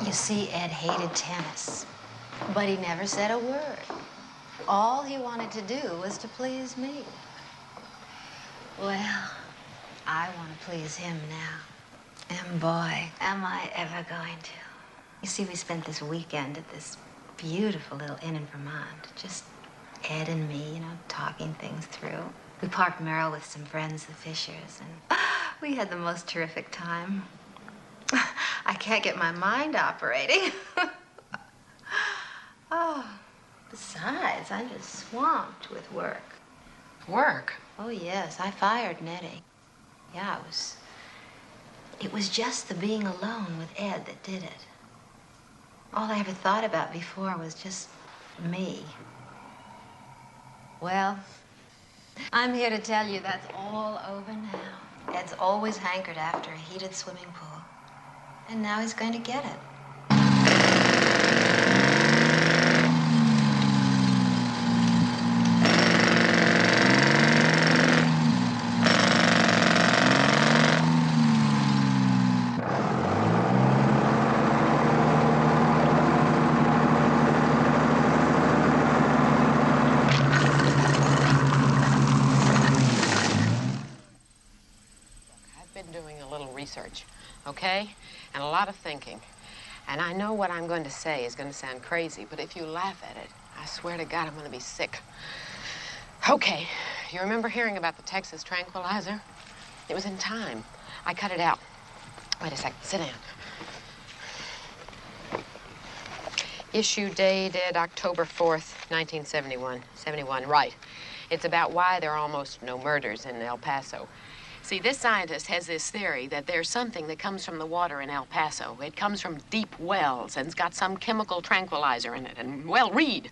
You see, Ed hated tennis, but he never said a word. All he wanted to do was to please me. Well, I want to please him now. And boy, am I ever going to. You see, we spent this weekend at this beautiful little inn in Vermont. Just Ed and me, you know, talking things through. We parked Merrill with some friends, the Fishers, and we had the most terrific time. I can't get my mind operating. Oh, besides, I'm just swamped with work. Work? Oh, yes, I fired Nettie. Yeah, it was just the being alone with Ed that did it. All I ever thought about before was just me. Well, I'm here to tell you that's all over now. Ed's always hankered after a heated swimming pool. And now he's going to get it. I've been doing a little research, okay? And a lot of thinking. And I know what I'm going to say is going to sound crazy, but if you laugh at it, I swear to God, I'm going to be sick. Okay, you remember hearing about the Texas tranquilizer? It was in Time. I cut it out. Wait a second, sit down. Issue dated October 4th, 1971. 71, right. It's about why there are almost no murders in El Paso. See, this scientist has this theory that there's something that comes from the water in El Paso. It comes from deep wells and it's got some chemical tranquilizer in it. And, well, read.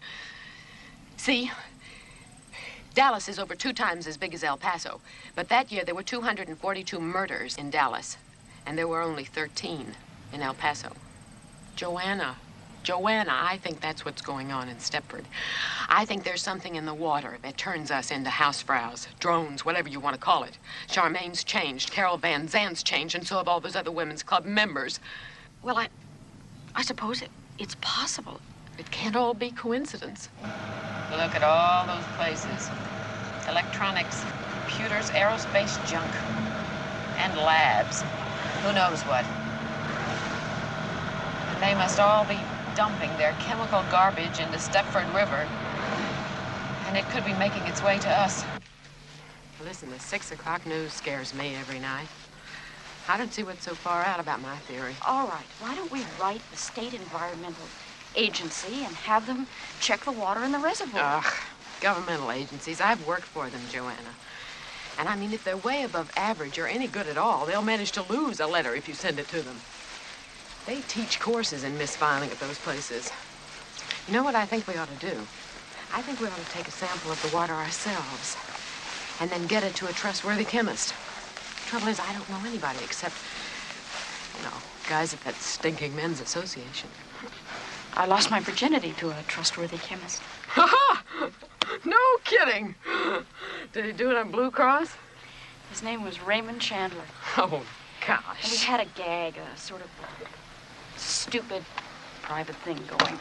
See, Dallas is over 2 times as big as El Paso. But that year there were 242 murders in Dallas. And there were only 13 in El Paso. Joanna, I think that's what's going on in Stepford. I think there's something in the water that turns us into housefrows, drones, whatever you want to call it. Charmaine's changed, Carol Van Zant's changed, and so have all those other women's club members. Well, I suppose it's possible. It can't all be coincidence. Look at all those places. Electronics, computers, aerospace junk, and labs. Who knows what? And they must all be dumping their chemical garbage into Stepford River. And it could be making its way to us. Listen, the 6 o'clock news scares me every night. I don't see what's so far out about my theory. All right, why don't we write the State Environmental Agency and have them check the water in the reservoir? Ugh, governmental agencies. I've worked for them, Joanna. And I mean, if they're way above average or any good at all, they'll manage to lose a letter if you send it to them. They teach courses in misfiling at those places. You know what I think we ought to do? I think we ought to take a sample of the water ourselves and then get it to a trustworthy chemist. Trouble is, I don't know anybody except, you know, guys at that stinking men's association. I lost my virginity to a trustworthy chemist. No kidding. Did he do it on Blue Cross? His name was Raymond Chandler. Oh, gosh. And we had a gag, a sort of stupid private thing going.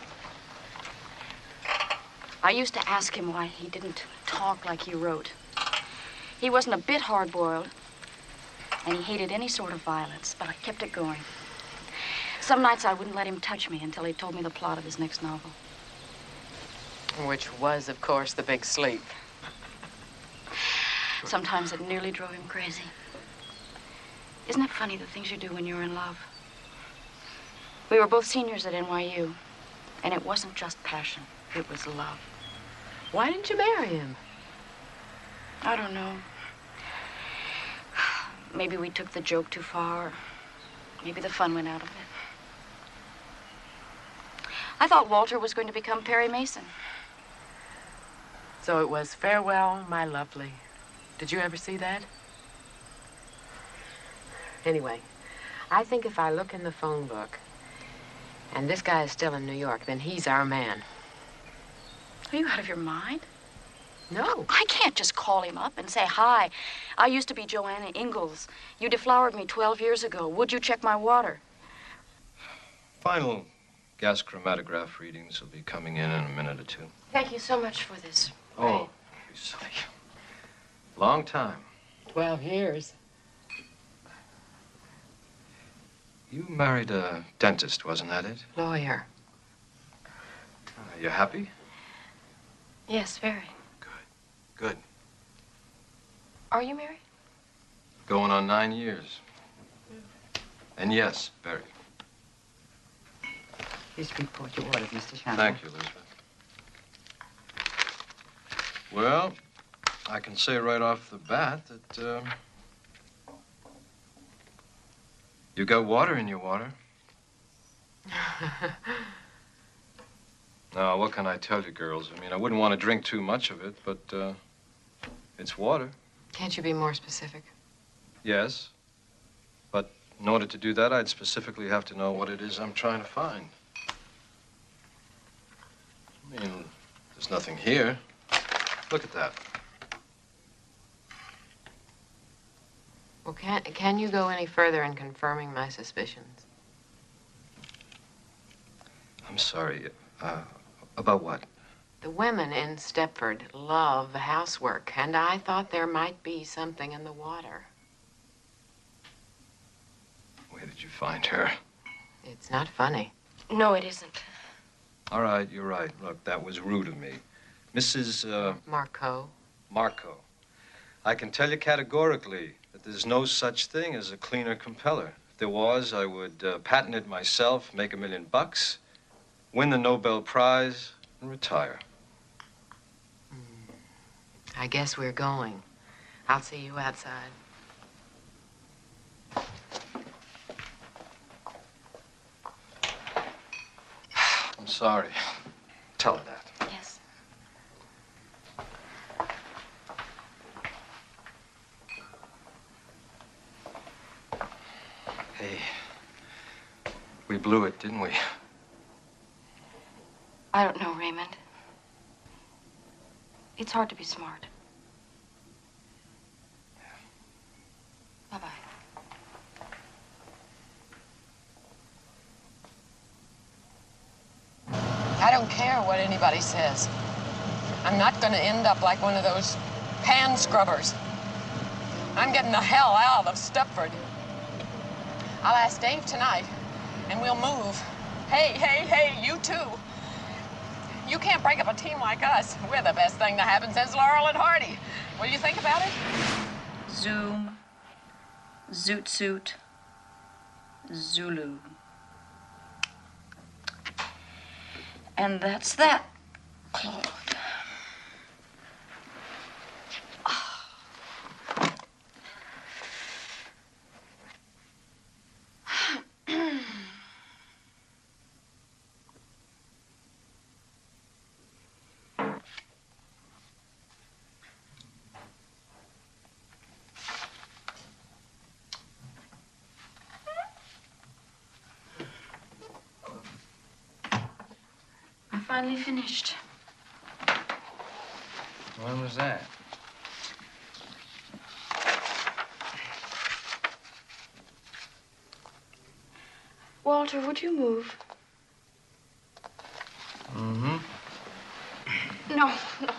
I used to ask him why he didn't talk like he wrote. He wasn't a bit hard-boiled, and he hated any sort of violence, but I kept it going. Some nights I wouldn't let him touch me until he told me the plot of his next novel. Which was, of course, The Big Sleep. Sometimes it nearly drove him crazy. Isn't it funny, the things you do when you're in love? We were both seniors at NYU, and it wasn't just passion, it was love. Why didn't you marry him? I don't know. Maybe we took the joke too far. Maybe the fun went out of it. I thought Walter was going to become Perry Mason. So it was Farewell, My Lovely. Did you ever see that? Anyway, I think if I look in the phone book and this guy is still in New York, then he's our man. Are you out of your mind? No. I can't just call him up and say, hi, I used to be Joanna Ingalls. You deflowered me 12 years ago. Would you check my water? Final gas chromatograph readings will be coming in a minute or two. Thank you so much for this. Oh, don't be silly. Long time. 12 years. You married a dentist, wasn't that it? Lawyer. You happy? Yes, very. Good. Are you married? Going on 9 years. And yes, very. Please report your orders, Mr. Chandler. Thank you, Elizabeth. Well, I can say right off the bat that, you got water in your water. Now, what can I tell you, girls? I mean, I wouldn't want to drink too much of it, but, it's water. Can't you be more specific? Yes. But in order to do that, I'd specifically have to know what it is I'm trying to find. I mean, there's nothing here. Look at that. Well, can you go any further in confirming my suspicions? I'm sorry. About what? The women in Stepford love housework, and I thought there might be something in the water. Where did you find her? It's not funny. No, it isn't. All right, you're right. Look, that was rude of me. Mrs. Marco. Marco. I can tell you categorically that there's no such thing as a cleaner compeller. If there was, I would patent it myself, make $1 million, win the Nobel Prize, and retire. I guess we're going. I'll see you outside. sorry. Tell her that. Yes. Hey, we blew it, didn't we? I don't know, Raymond. It's hard to be smart. Bye-bye. I don't care what anybody says. I'm not going to end up like one of those pan scrubbers. I'm getting the hell out of Stepford. I'll ask Dave tonight, and we'll move. Hey, hey, hey, you too. You can't break up a team like us. We're the best thing to happen since Laurel and Hardy. Will you think about it? Zoom. Zoot suit. Zulu. And that's that, Claude. I finally finished. When was that? Walter, would you move? Mm-hmm. No, no, no.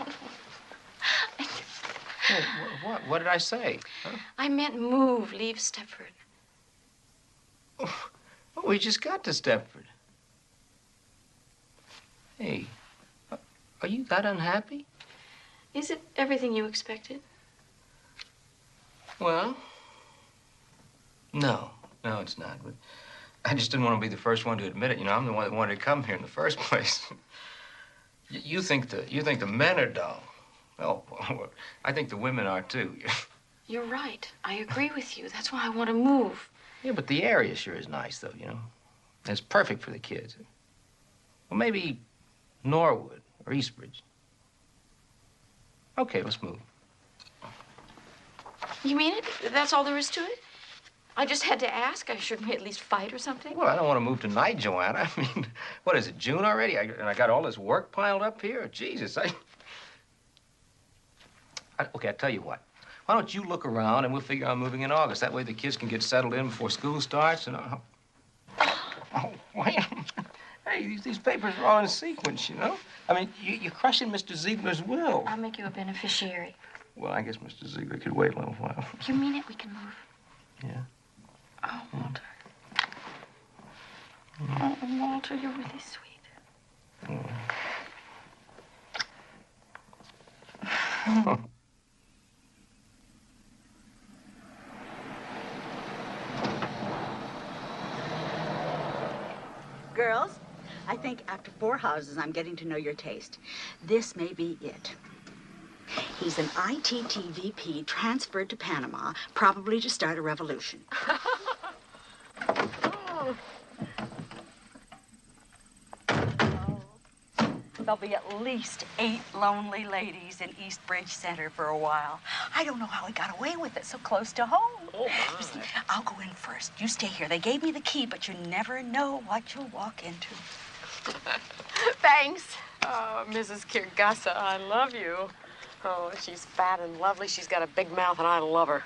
What? What did I say? Huh? I meant move, leave Stepford. Oh, we just got to Stepford. Hey, are you that unhappy? Is it everything you expected? Well, no, it's not. But I just didn't want to be the first one to admit it. You know, I'm the one that wanted to come here in the first place. You think the men are dull. Oh, well, I think the women are too. You're right. I agree with you. That's why I want to move. Yeah, but the area sure is nice, though. You know, it's perfect for the kids. Well, maybe Norwood or Eastbridge. Okay, let's move. You mean it? That's all there is to it? I just had to ask. Shouldn't we at least fight or something? Well, I don't want to move tonight, Joanna. I mean, what is it, June already? And I got all this work piled up here? Jesus, okay, I'll tell you what. Why don't you look around and we'll figure out moving in August. That way the kids can get settled in before school starts and... Oh, wait. Hey, these papers are all in sequence, you know? I mean, you're crushing Mr. Ziegler's will. I'll make you a beneficiary. Well, I guess Mr. Ziegler could wait a little while. You mean it? We can move. Yeah. Oh, Walter. Oh, Walter, you're really sweet. Oh. Girls, I think after 4 houses, I'm getting to know your taste. This may be it. He's an ITTVP transferred to Panama, probably to start a revolution. There'll be at least 8 lonely ladies in Eastbridge Center for a while. I don't know how he got away with it so close to home. Oh, Listen, I'll go in first. You stay here. They gave me the key, but you never know what you'll walk into. Thanks. Oh, Mrs. Kirgasa, I love you. Oh, she's fat and lovely. She's got a big mouth, and I love her.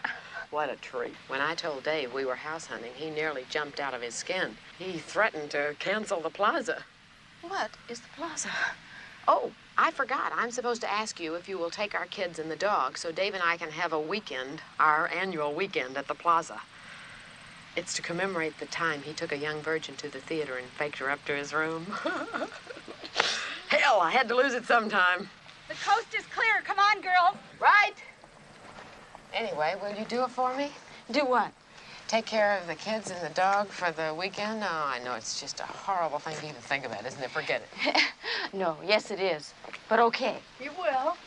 What a treat. When I told Dave we were house hunting, he nearly jumped out of his skin. He threatened to cancel the plaza. What is the plaza? Oh, I forgot. I'm supposed to ask you if you will take our kids and the dog so Dave and I can have a weekend, our annual weekend at the plaza. It's to commemorate the time he took a young virgin to the theater and faked her up to his room. Hell, I had to lose it sometime. The coast is clear. Come on, girls. Right. Anyway, will you do it for me? Do what? Take care of the kids and the dog for the weekend? Oh, I know it's just a horrible thing to even think about, isn't it? Forget it. No, yes it is. But okay. You will.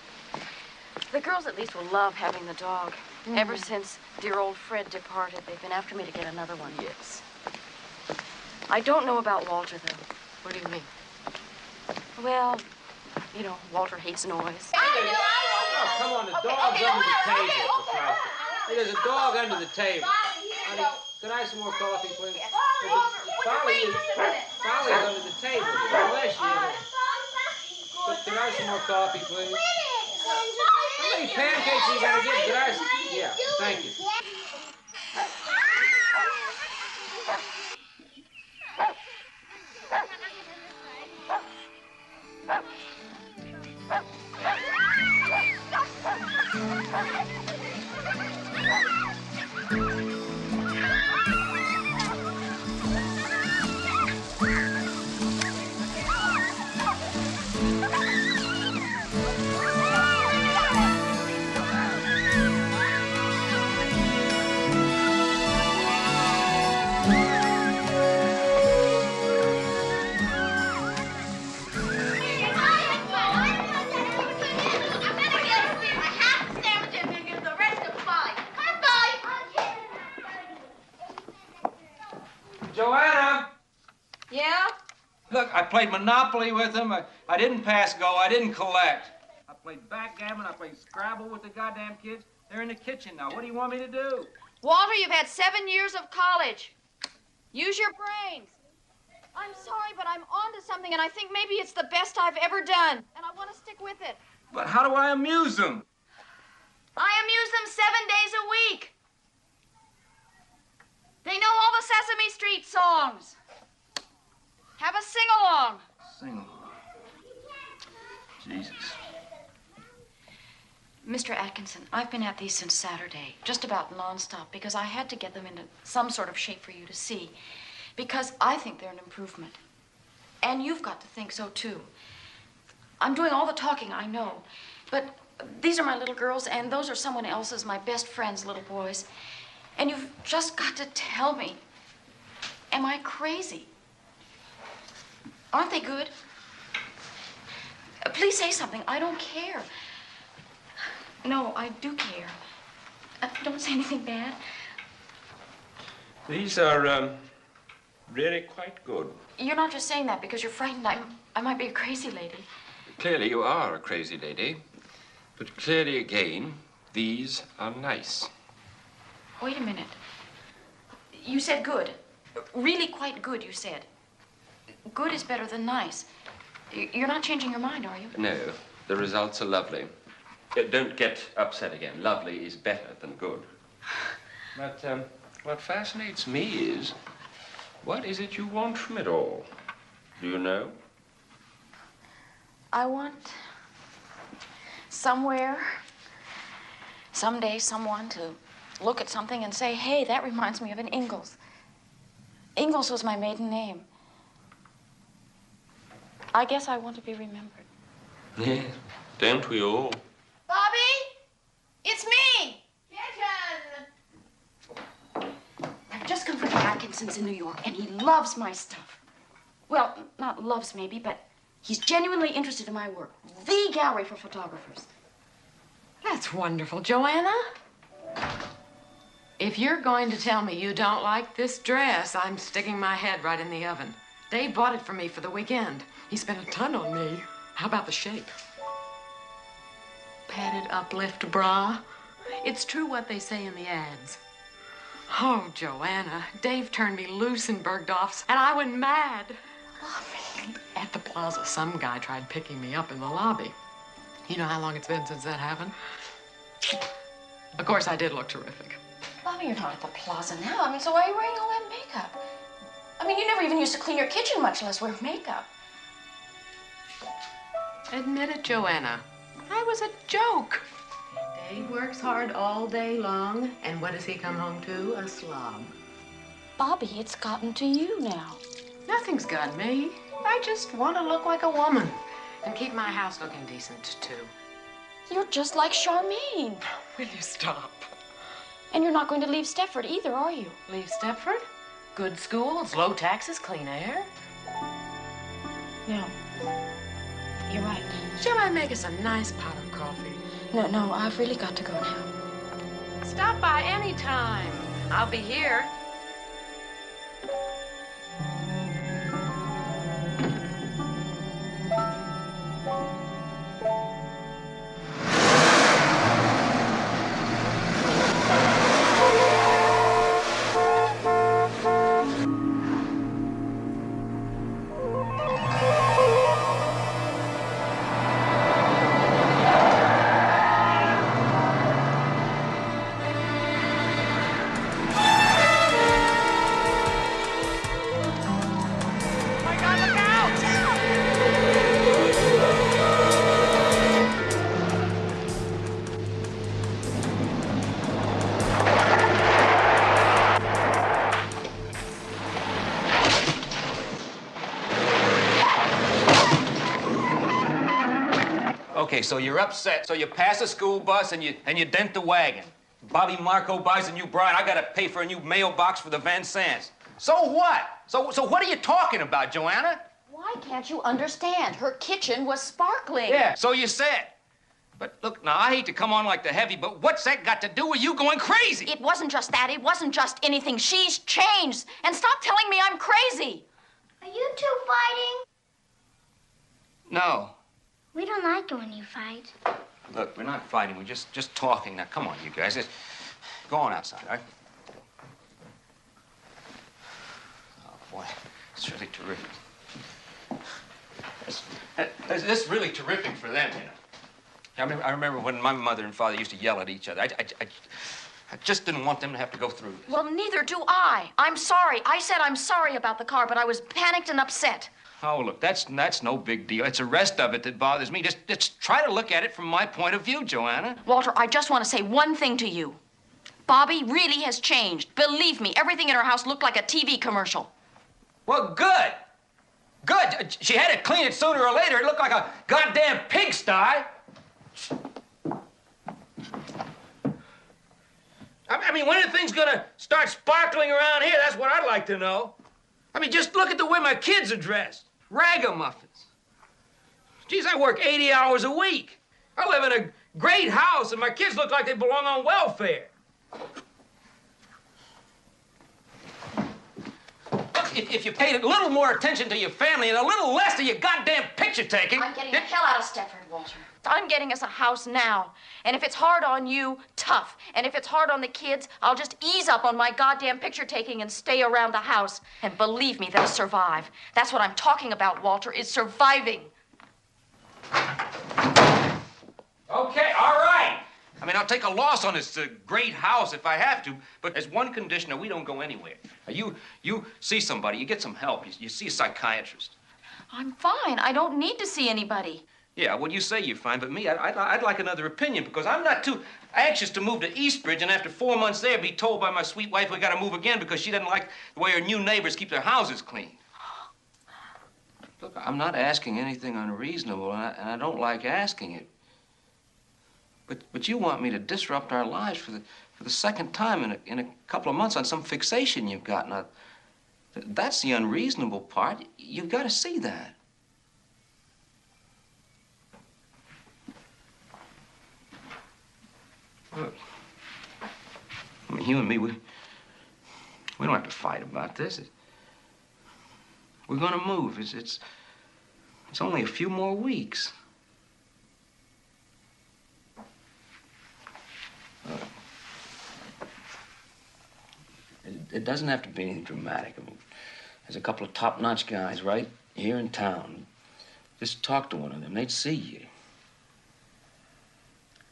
The girls at least will love having the dog. Ever since dear old Fred departed, they've been after me to get another one. Yes. I don't know about Walter, though. What do you mean? Well, you know, Walter hates noise. Oh, come on, the dog's under the table, for Christ's sake. Hey, there's a dog under the table. Honey, could I have some more coffee, please? Folly's under the table. Bless you. Could I have some more coffee, please? How many pancakes are you gonna get? Could I have... Yeah, thank you. Joanna! Yeah? Look, I played Monopoly with him. I didn't pass go. I didn't collect. I played backgammon. I played Scrabble with the goddamn kids. They're in the kitchen now. What do you want me to do? Walter, you've had 7 years of college. Use your brains. I'm sorry, but I'm on to something, and I think maybe it's the best I've ever done, and I want to stick with it. But how do I amuse them? I amuse them 7 days a week. They know all the Sesame Street songs. Have a sing-along. Sing. Jesus. Mr. Atkinson, I've been at these since Saturday, just about nonstop, because I had to get them into some sort of shape for you to see, because I think they're an improvement. And you've got to think so, too. I'm doing all the talking, I know, but these are my little girls, and those are someone else's, my best friend's little boys. And you've just got to tell me, am I crazy? Aren't they good? Please say something. I don't care. No, I do care. Don't say anything bad. These are really quite good. You're not just saying that because you're frightened I might be a crazy lady. Clearly you are a crazy lady. But clearly again, these are nice. Wait a minute. You said good. Really quite good, you said. Good is better than nice. You're not changing your mind, are you? No, the results are lovely. Don't get upset again. Lovely is better than good. But what fascinates me is, what is it you want from it all? Do you know? I want somewhere, someday, someone to look at something and say, hey, that reminds me of an Ingalls. Ingalls was my maiden name. I guess I want to be remembered. Yes, don't we all? Bobby, it's me. I've just come from the Atkinsons in New York, and he loves my stuff. Well, not loves maybe, but he's genuinely interested in my work. The gallery for photographers. That's wonderful, Joanna. If you're going to tell me you don't like this dress, I'm sticking my head right in the oven. Dave bought it for me for the weekend. He spent a ton on me. How about the shape? Padded uplift bra. It's true what they say in the ads. Oh, Joanna, Dave turned me loose in Bergdorf's, and I went mad. At the plaza, some guy tried picking me up in the lobby. You know how long it's been since that happened? Of course, I did look terrific. Bobby, you're not at the plaza now. I mean, so why are you wearing all that makeup? I mean, you never even used to clean your kitchen, much less wear makeup. Admit it, Joanna. I was a joke. Dave works hard all day long, and what does he come home to? A slob. Bobby, it's gotten to you now. Nothing's got me. I just want to look like a woman and keep my house looking decent, too. You're just like Charmaine. Will you stop? And you're not going to leave Stepford either, are you? Leave Stepford? Good schools, low taxes, clean air. No. You're right. Shall I make us a nice pot of coffee? No, I've really got to go now. Stop by any time. I'll be here. Okay, so you're upset. So you pass a school bus and you dent the wagon. Bobby Marco buys a new bride. I gotta pay for a new mailbox for the Van Sands. So what? So what are you talking about, Joanna? Why can't you understand? Her kitchen was sparkling. Yeah, so you said. But look, now, I hate to come on like the heavy, but what's that got to do with you going crazy? It wasn't just that. It wasn't just anything. She's changed. And stop telling me I'm crazy. Are you two fighting? No. We don't like it when you fight. Look, we're not fighting. We're just talking. Now, come on, you guys. Go on outside, all right? Oh, boy. It's really terrific. It's really terrific for them, you know. I remember when my mother and father used to yell at each other. I just didn't want them to have to go through this. Well, neither do I. I'm sorry. I said I'm sorry about the car, but I was panicked and upset. Oh, look, that's no big deal. It's the rest of it that bothers me. Just try to look at it from my point of view, Joanna. Walter, I just want to say one thing to you. Bobby really has changed. Believe me, everything in her house looked like a TV commercial. Well, good. Good. She had to clean it sooner or later. It looked like a goddamn pigsty. I mean, when are things gonna start sparkling around here? That's what I'd like to know. I mean, just look at the way my kids are dressed. Ragamuffins. Geez, I work 80 hours a week. I live in a great house, and my kids look like they belong on welfare. Look, if you paid a little more attention to your family and a little less to your goddamn picture taking... I'm getting the hell out of Stepford, Walter. I'm getting us a house now. And if it's hard on you, tough. And if it's hard on the kids, I'll just ease up on my goddamn picture taking and stay around the house. And believe me, they'll survive. That's what I'm talking about, Walter, is surviving. Okay, all right. I mean, I'll take a loss on this great house if I have to, but there's one condition, that we don't go anywhere. You see somebody, you get some help, you see a psychiatrist. I'm fine. I don't need to see anybody. Yeah, well, you say you're fine, but me, I'd like another opinion, because I'm not too anxious to move to Eastbridge and after 4 months there be told by my sweet wife we gotta move again because she doesn't like the way her new neighbors keep their houses clean. Look, I'm not asking anything unreasonable, and I don't like asking it. But you want me to disrupt our lives for the second time in a couple of months on some fixation you've got. Now, that's the unreasonable part. You've got to see that. Look, I mean, you and me, we don't have to fight about this. We're going to move. It's only a few more weeks. It doesn't have to be anything dramatic. I mean, there's a couple of top-notch guys right here in town. Just talk to one of them. They'd see you.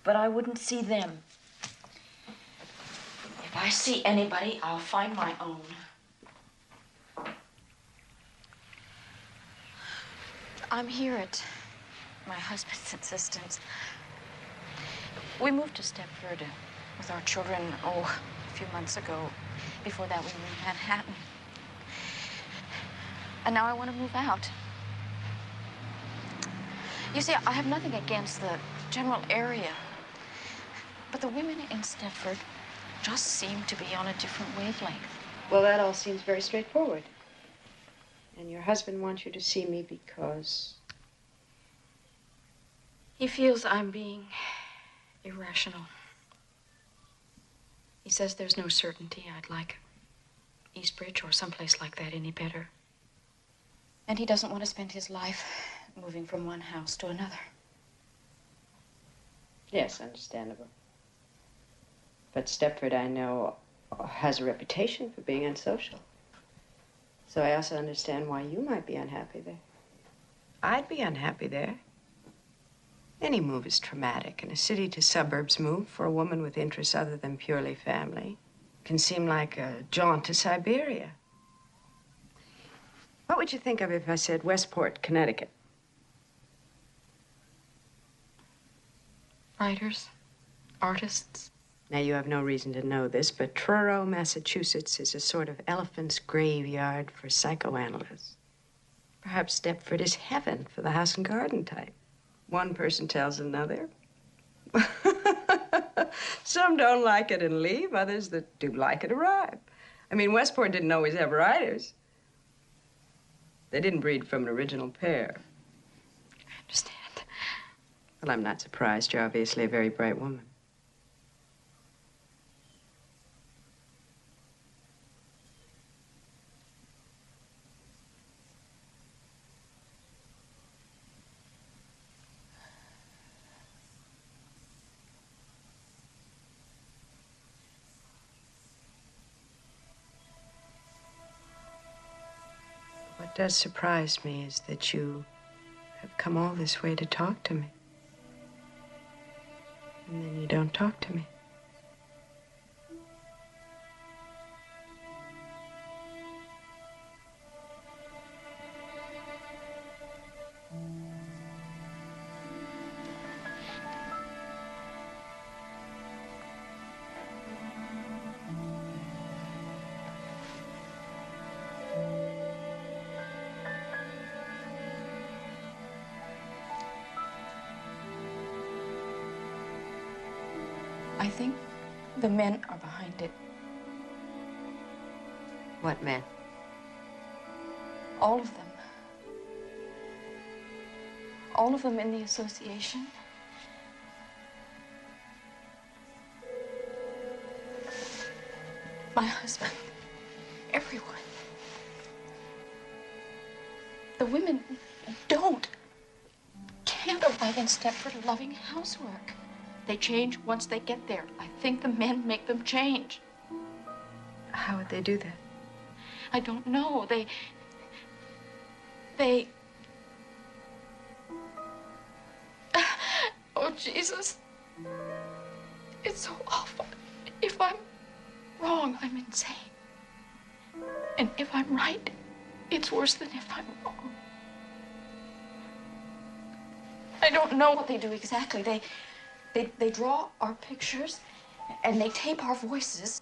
But I wouldn't see them. If I see anybody, I'll find my own. I'm here at my husband's insistence. We moved to Stepford with our children, a few months ago. Before that, we were in Manhattan. And now I want to move out. You see, I have nothing against the general area. But the women in Stepford just seem to be on a different wavelength. Well, that all seems very straightforward. And your husband wants you to see me because... He feels I'm being irrational. He says there's no certainty I'd like Eastbridge or someplace like that any better. And he doesn't want to spend his life moving from one house to another. Yes, understandable. But Stepford, I know, has a reputation for being unsocial. So I also understand why you might be unhappy there. I'd be unhappy there. Any move is traumatic, and a city to suburbs move for a woman with interests other than purely family can seem like a jaunt to Siberia. What would you think of if I said Westport, Connecticut? Writers, artists. Now, you have no reason to know this, but Truro, Massachusetts is a sort of elephant's graveyard for psychoanalysts. Perhaps Stepford is heaven for the house and garden type. One person tells another. Some don't like it and leave. Others that do like it arrive. I mean, Westport didn't always have writers. They didn't breed from an original pair. I understand. Well, I'm not surprised. You're obviously a very bright woman. What does surprise me is that you have come all this way to talk to me. And then you don't talk to me. I think the men are behind it. What men? All of them. All of them in the association. My husband. Everyone. The women can't arrive in Stepford loving housework. They change once they get there. I think the men make them change. How would they do that? I don't know. They... Oh, Jesus. It's so awful. If I'm wrong, I'm insane. And if I'm right, it's worse than if I'm wrong. I don't know what they do exactly. They draw our pictures, and they tape our voices,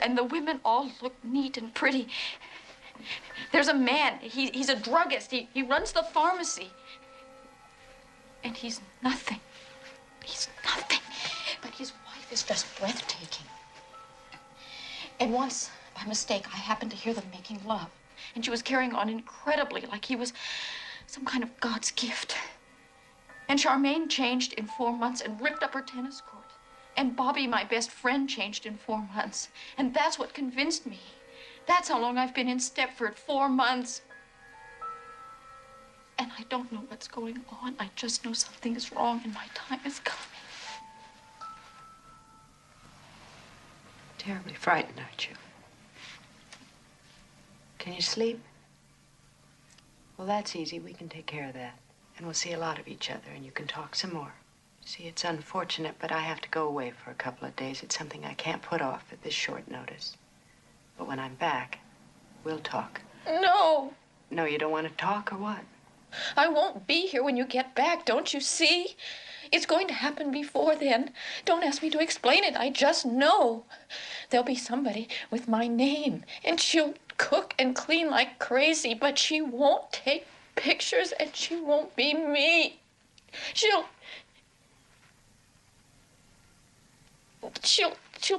and the women all look neat and pretty. There's a man, he's a druggist, he runs the pharmacy, and he's nothing. He's nothing, but his wife is just breathtaking. And once, by mistake, I happened to hear them making love, and she was carrying on incredibly, like he was some kind of God's gift. And Charmaine changed in 4 months and ripped up her tennis court. And Bobby, my best friend, changed in 4 months. And that's what convinced me. That's how long I've been in Stepford, 4 months. And I don't know what's going on. I just know something is wrong and my time is coming. Terribly frightened, aren't you? Can you sleep? Well, that's easy. We can take care of that. And we'll see a lot of each other, and you can talk some more. See, it's unfortunate, but I have to go away for a couple of days. It's something I can't put off at this short notice. But when I'm back, we'll talk. No. No, you don't want to talk, or what? I won't be here when you get back, don't you see? It's going to happen before then. Don't ask me to explain it. I just know. There'll be somebody with my name, and she'll cook and clean like crazy, but she won't take pictures, and she won't be me. She'll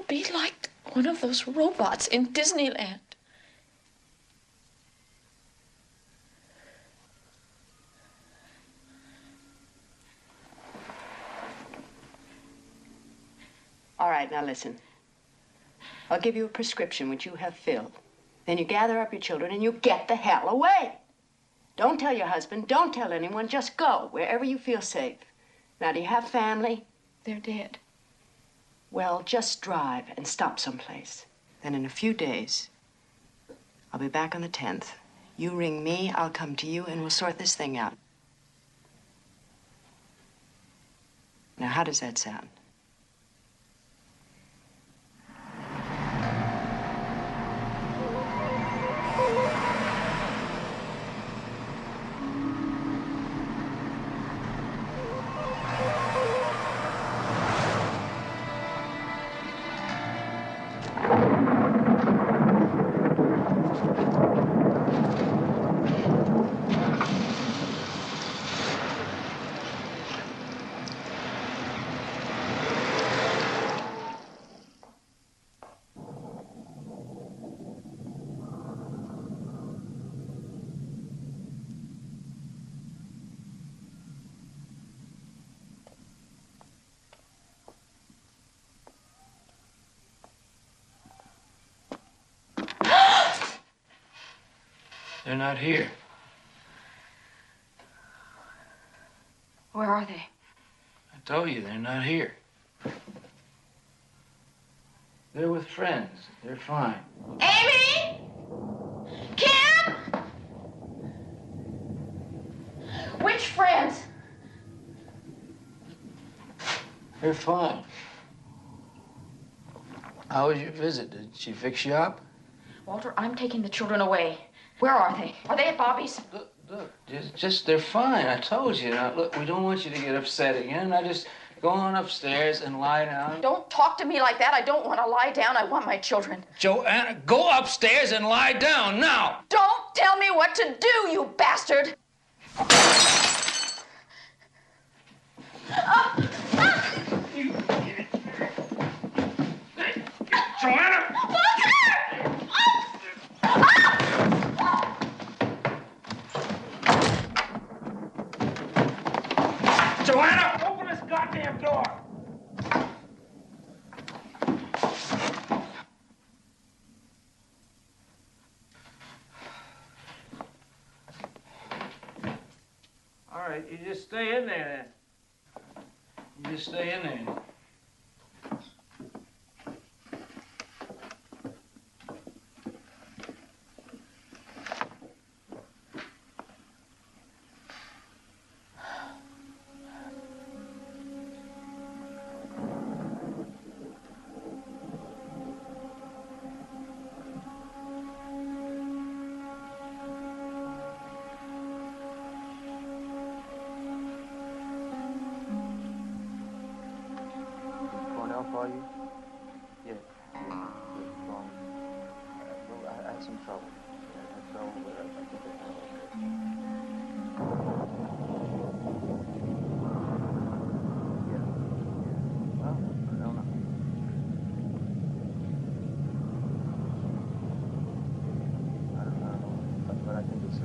be like one of those robots in Disneyland. All right, now listen. I'll give you a prescription which you have filled. Then you gather up your children and you get the hell away. Don't tell your husband, don't tell anyone, just go wherever you feel safe. Now, do you have family? They're dead. Well, just drive and stop someplace. Then in a few days, I'll be back on the 10th. You ring me, I'll come to you, and we'll sort this thing out. Now, how does that sound? They're not here. Where are they? I told you, they're not here. They're with friends. They're fine. Amy! Kim! Which friends? They're fine. How was your visit? Did she fix you up? Walter, I'm taking the children away. Where are they? Are they at Bobby's? Look, just they're fine. I told you. Now, look, we don't want you to get upset again. Now, just go on upstairs and lie down. Don't talk to me like that. I don't want to lie down. I want my children. Joanna, go upstairs and lie down now. Don't tell me what to do, you bastard! Joanna! Joanna, open this goddamn door! All right, you just stay in there then. You just stay in there. For you? Yeah. Well, I had some trouble. I had trouble, but I think I handled it. Yeah. Well, I don't know. I don't know, but I think it's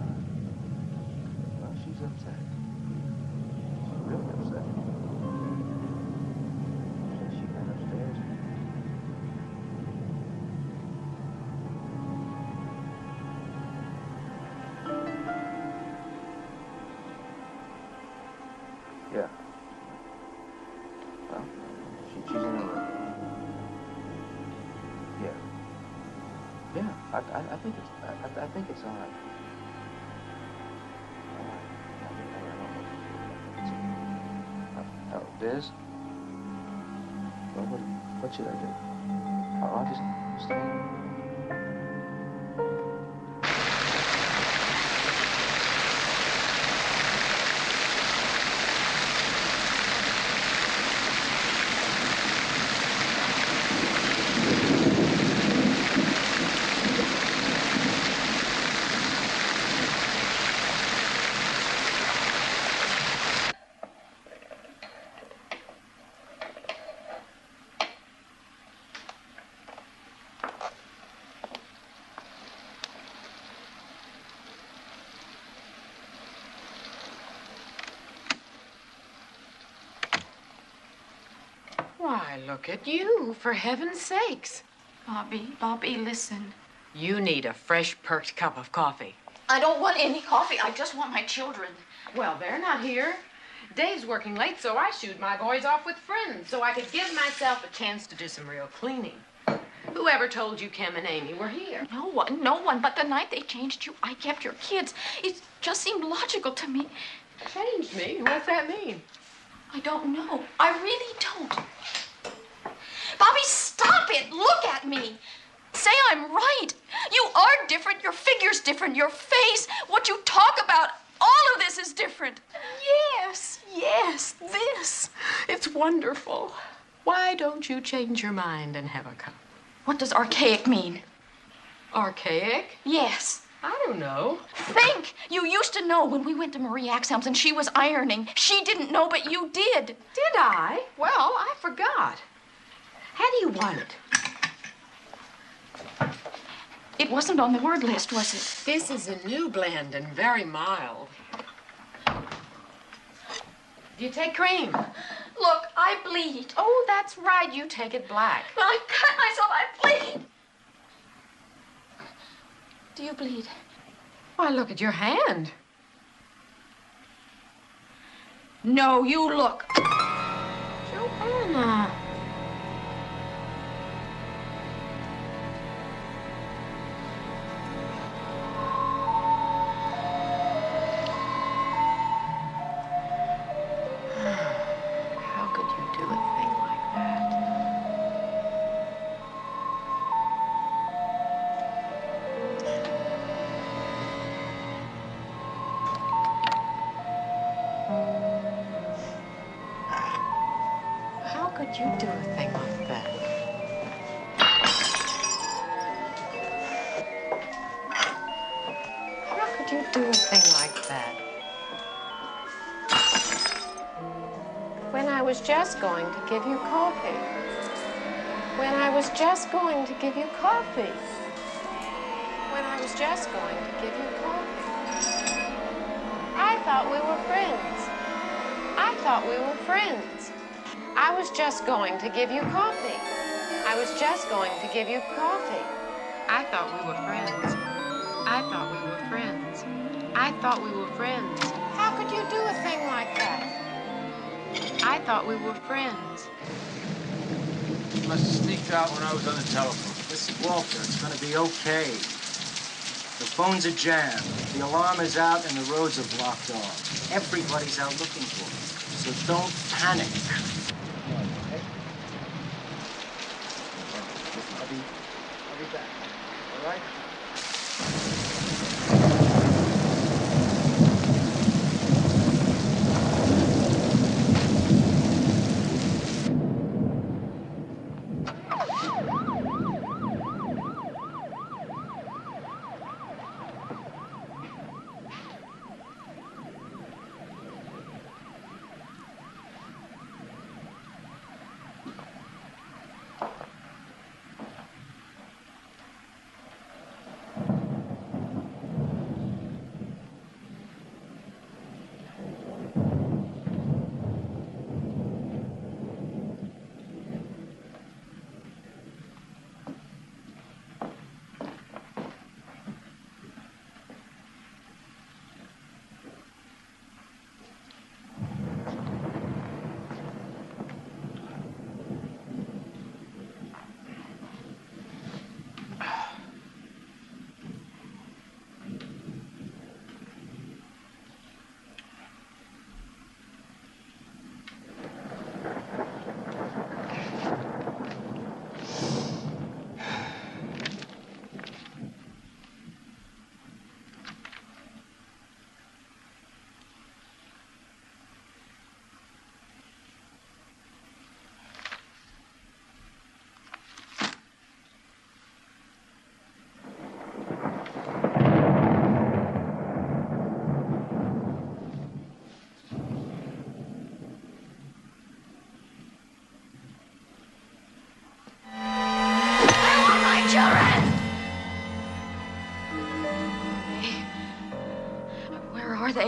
well, she's upset. She's really upset. Yeah. Well, she's in the room. Yeah. Yeah. I think it's I think it's all right. All right. I don't know. Biz? Well, what should I do? I'll just stay. Why, look at you, for heaven's sakes. Bobby, listen. You need a fresh, perked cup of coffee. I don't want any coffee. I just want my children. Well, they're not here. Dave's working late, so I shooed my boys off with friends so I could give myself a chance to do some real cleaning. Whoever told you Kim and Amy were here? No one. But the night they changed you, I kept your kids. It just seemed logical to me. Changed me? What's that mean? I don't know. I really don't. Bobby, stop it. Look at me. Say I'm right. You are different. Your figure's different. Your face, what you talk about, all of this is different. Yes, this. It's wonderful. Why don't you change your mind and have a cup? What does archaic mean? Archaic? Yes. I don't know. Think! You used to know when we went to Marie Axelm's and she was ironing. She didn't know, but you did. Did I? Well, I forgot. How do you want it? It wasn't on the word list, was it? This is a new blend and very mild. Do you take cream? Look, I bleed. Oh, that's right. You take it black. Well, I cut myself. I bleed. Do you bleed? Why, look at your hand. No, you look. Joanna. How could you do a thing like that? How could you do a thing like that? How could you do a thing like that? When I was just going to give you coffee. When I was just going to give you coffee. When I was just going to give you coffee. I thought we were friends. I thought we were friends. I was just going to give you coffee. I was just going to give you coffee. I thought we were friends. I thought we were friends. I thought we were friends. How could you do a thing like that? I thought we were friends. You must have sneaked out when I was on the telephone. Listen, Walter, it's gonna be okay. The phones are jammed, the alarm is out, and the roads are blocked off. Everybody's out looking for me, so don't panic. I'll be back, all right?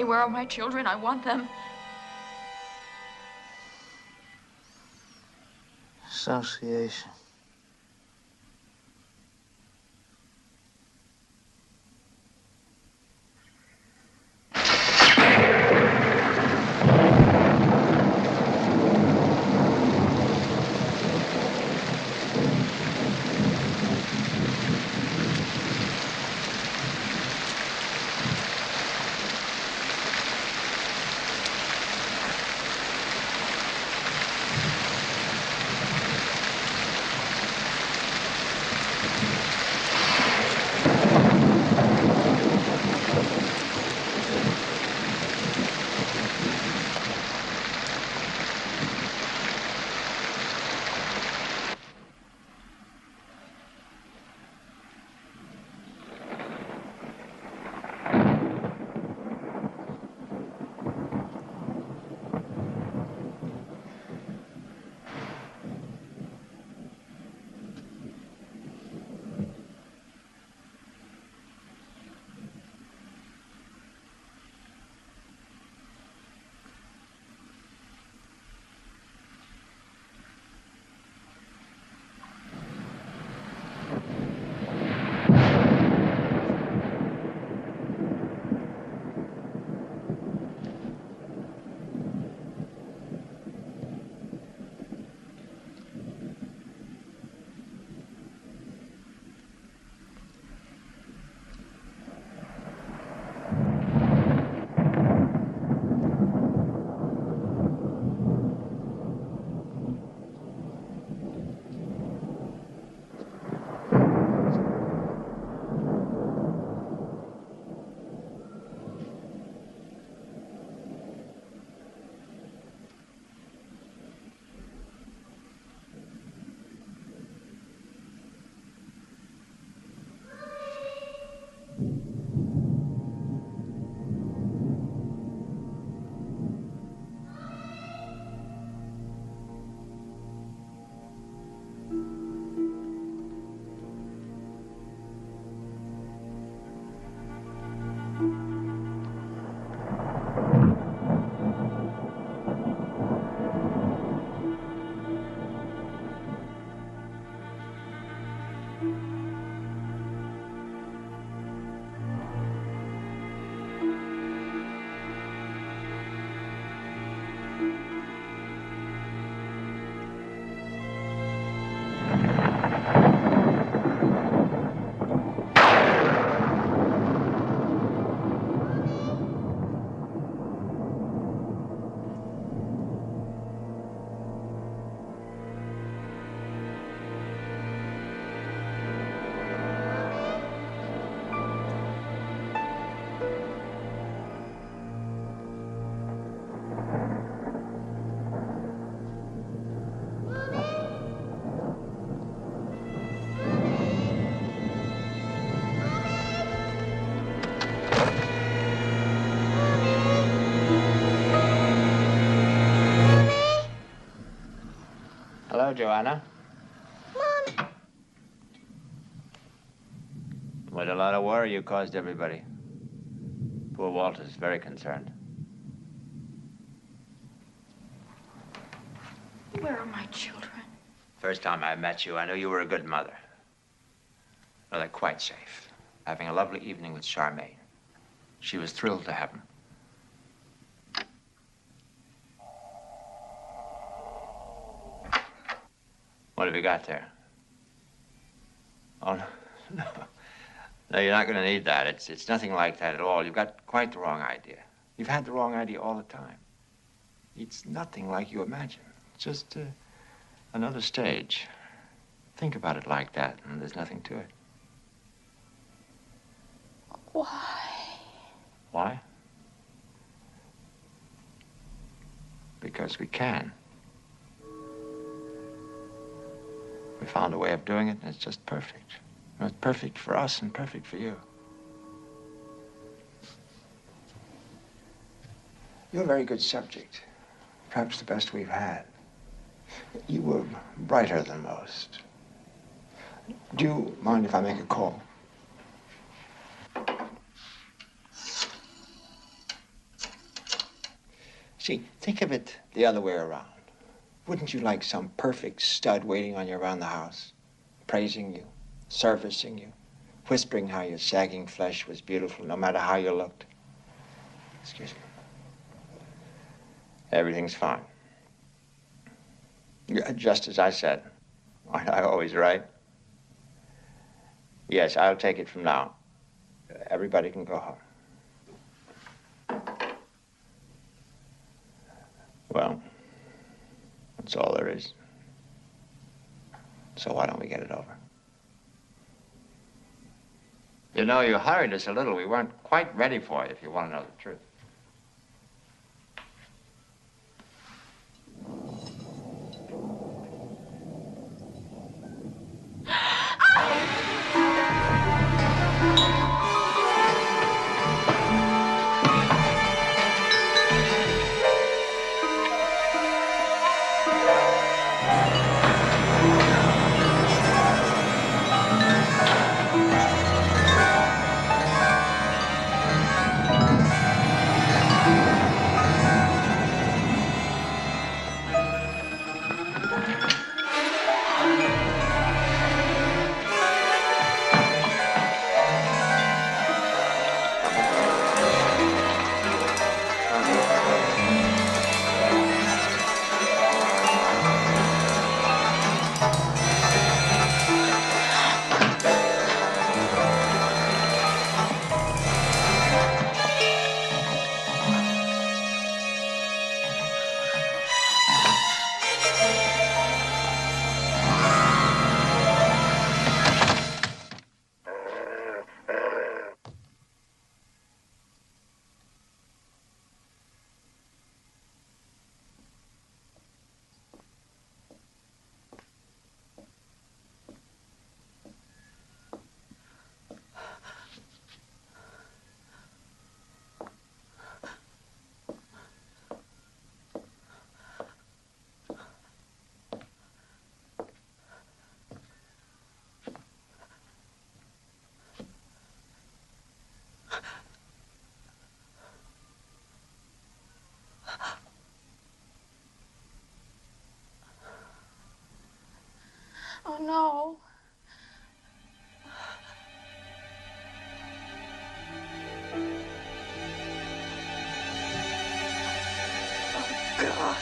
Where are my children? I want them. Association. Joanna. Mom. What a lot of worry you caused everybody. Poor Walter's very concerned. Where are my children? First time I met you, I knew you were a good mother. Well, they're quite safe. Having a lovely evening with Charmaine. She was thrilled to have him. What have you got there? Oh, no. No, you're not going to need that. It's nothing like that at all. You've got quite the wrong idea. You've had the wrong idea all the time. It's nothing like you imagine. It's just another stage. Think about it like that, and there's nothing to it. Why? Why? Because we can. We found a way of doing it, and it's just perfect. And it's perfect for us and perfect for you. You're a very good subject. Perhaps the best we've had. You were brighter than most. Do you mind if I make a call? See, think of it the other way around. Wouldn't you like some perfect stud waiting on you around the house, praising you, servicing you, whispering how your sagging flesh was beautiful no matter how you looked? Excuse me. Everything's fine. Just as I said. Aren't I always right? Yes, I'll take it from now. Everybody can go home. Well, that's all there is. So why don't we get it over? You know, you hurried us a little. We weren't quite ready for you, if you want to know the truth. Oh, no. Oh, God.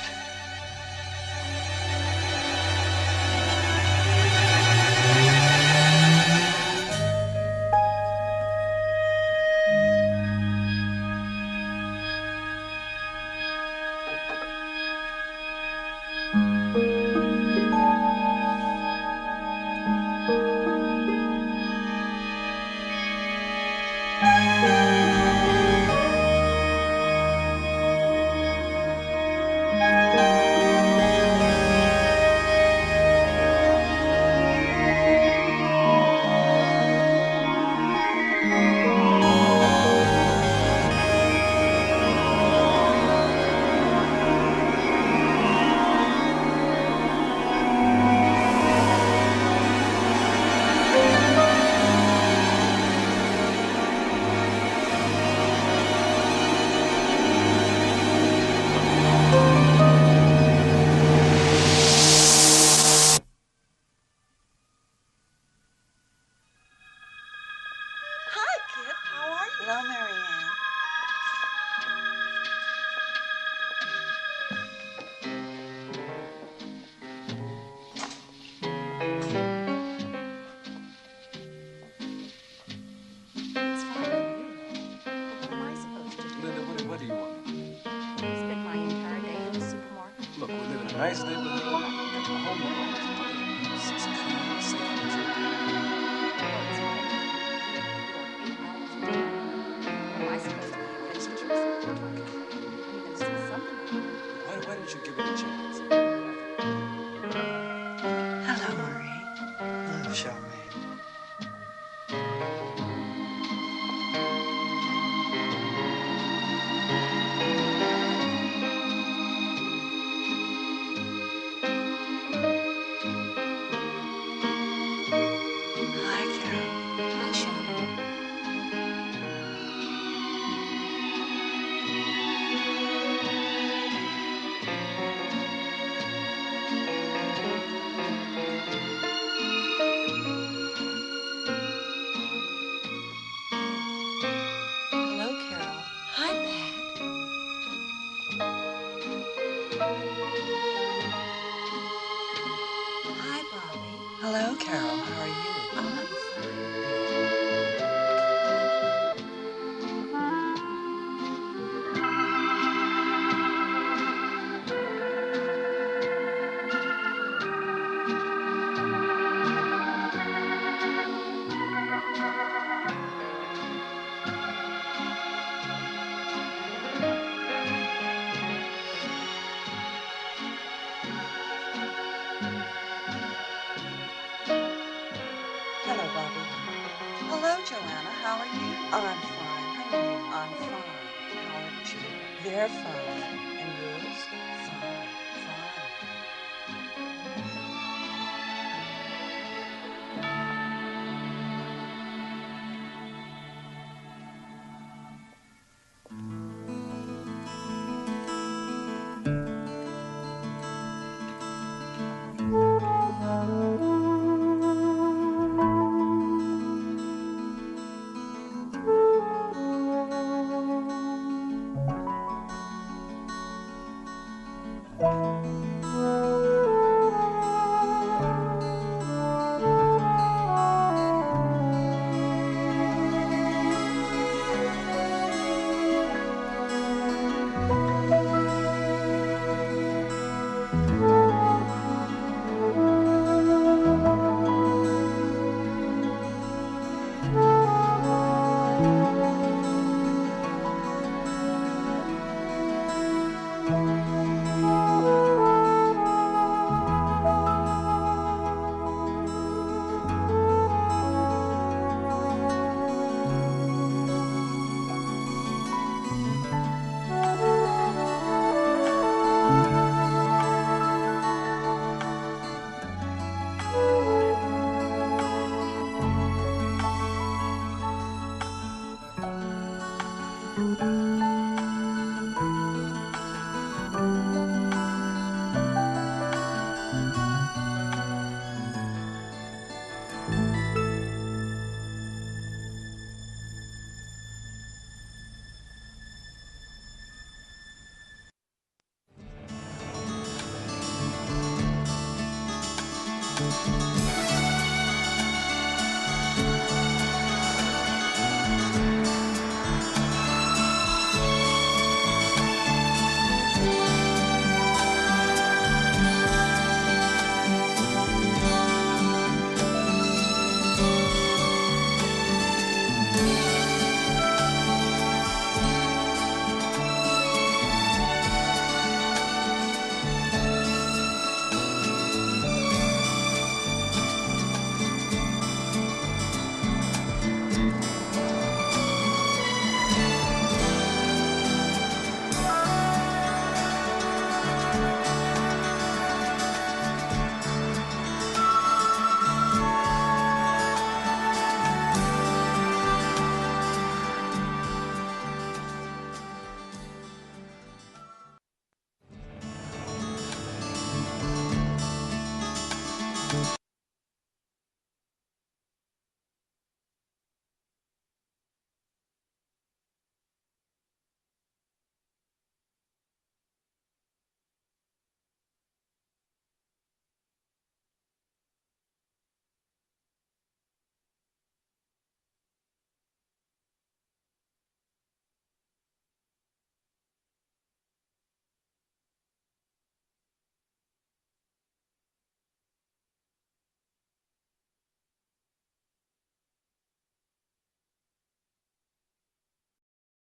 Nice neighborhood. Got the home alone. It's clean, safe for children. Am I supposed to be patient or something? Are you going to say something? Why don't you give it a chance? Hello, Marie. Hello, Charmaine. Hi, Carol. Hi, Charmaine. Hello, Carol. Hi, Pat. Hi, Bobby. Hello, Carol. How are you? I'm fine. Hello, Bobby. Hello, Joanna. How are you? I'm fine. How are you? I'm fine. How are you? They're fine. And yours? Fine.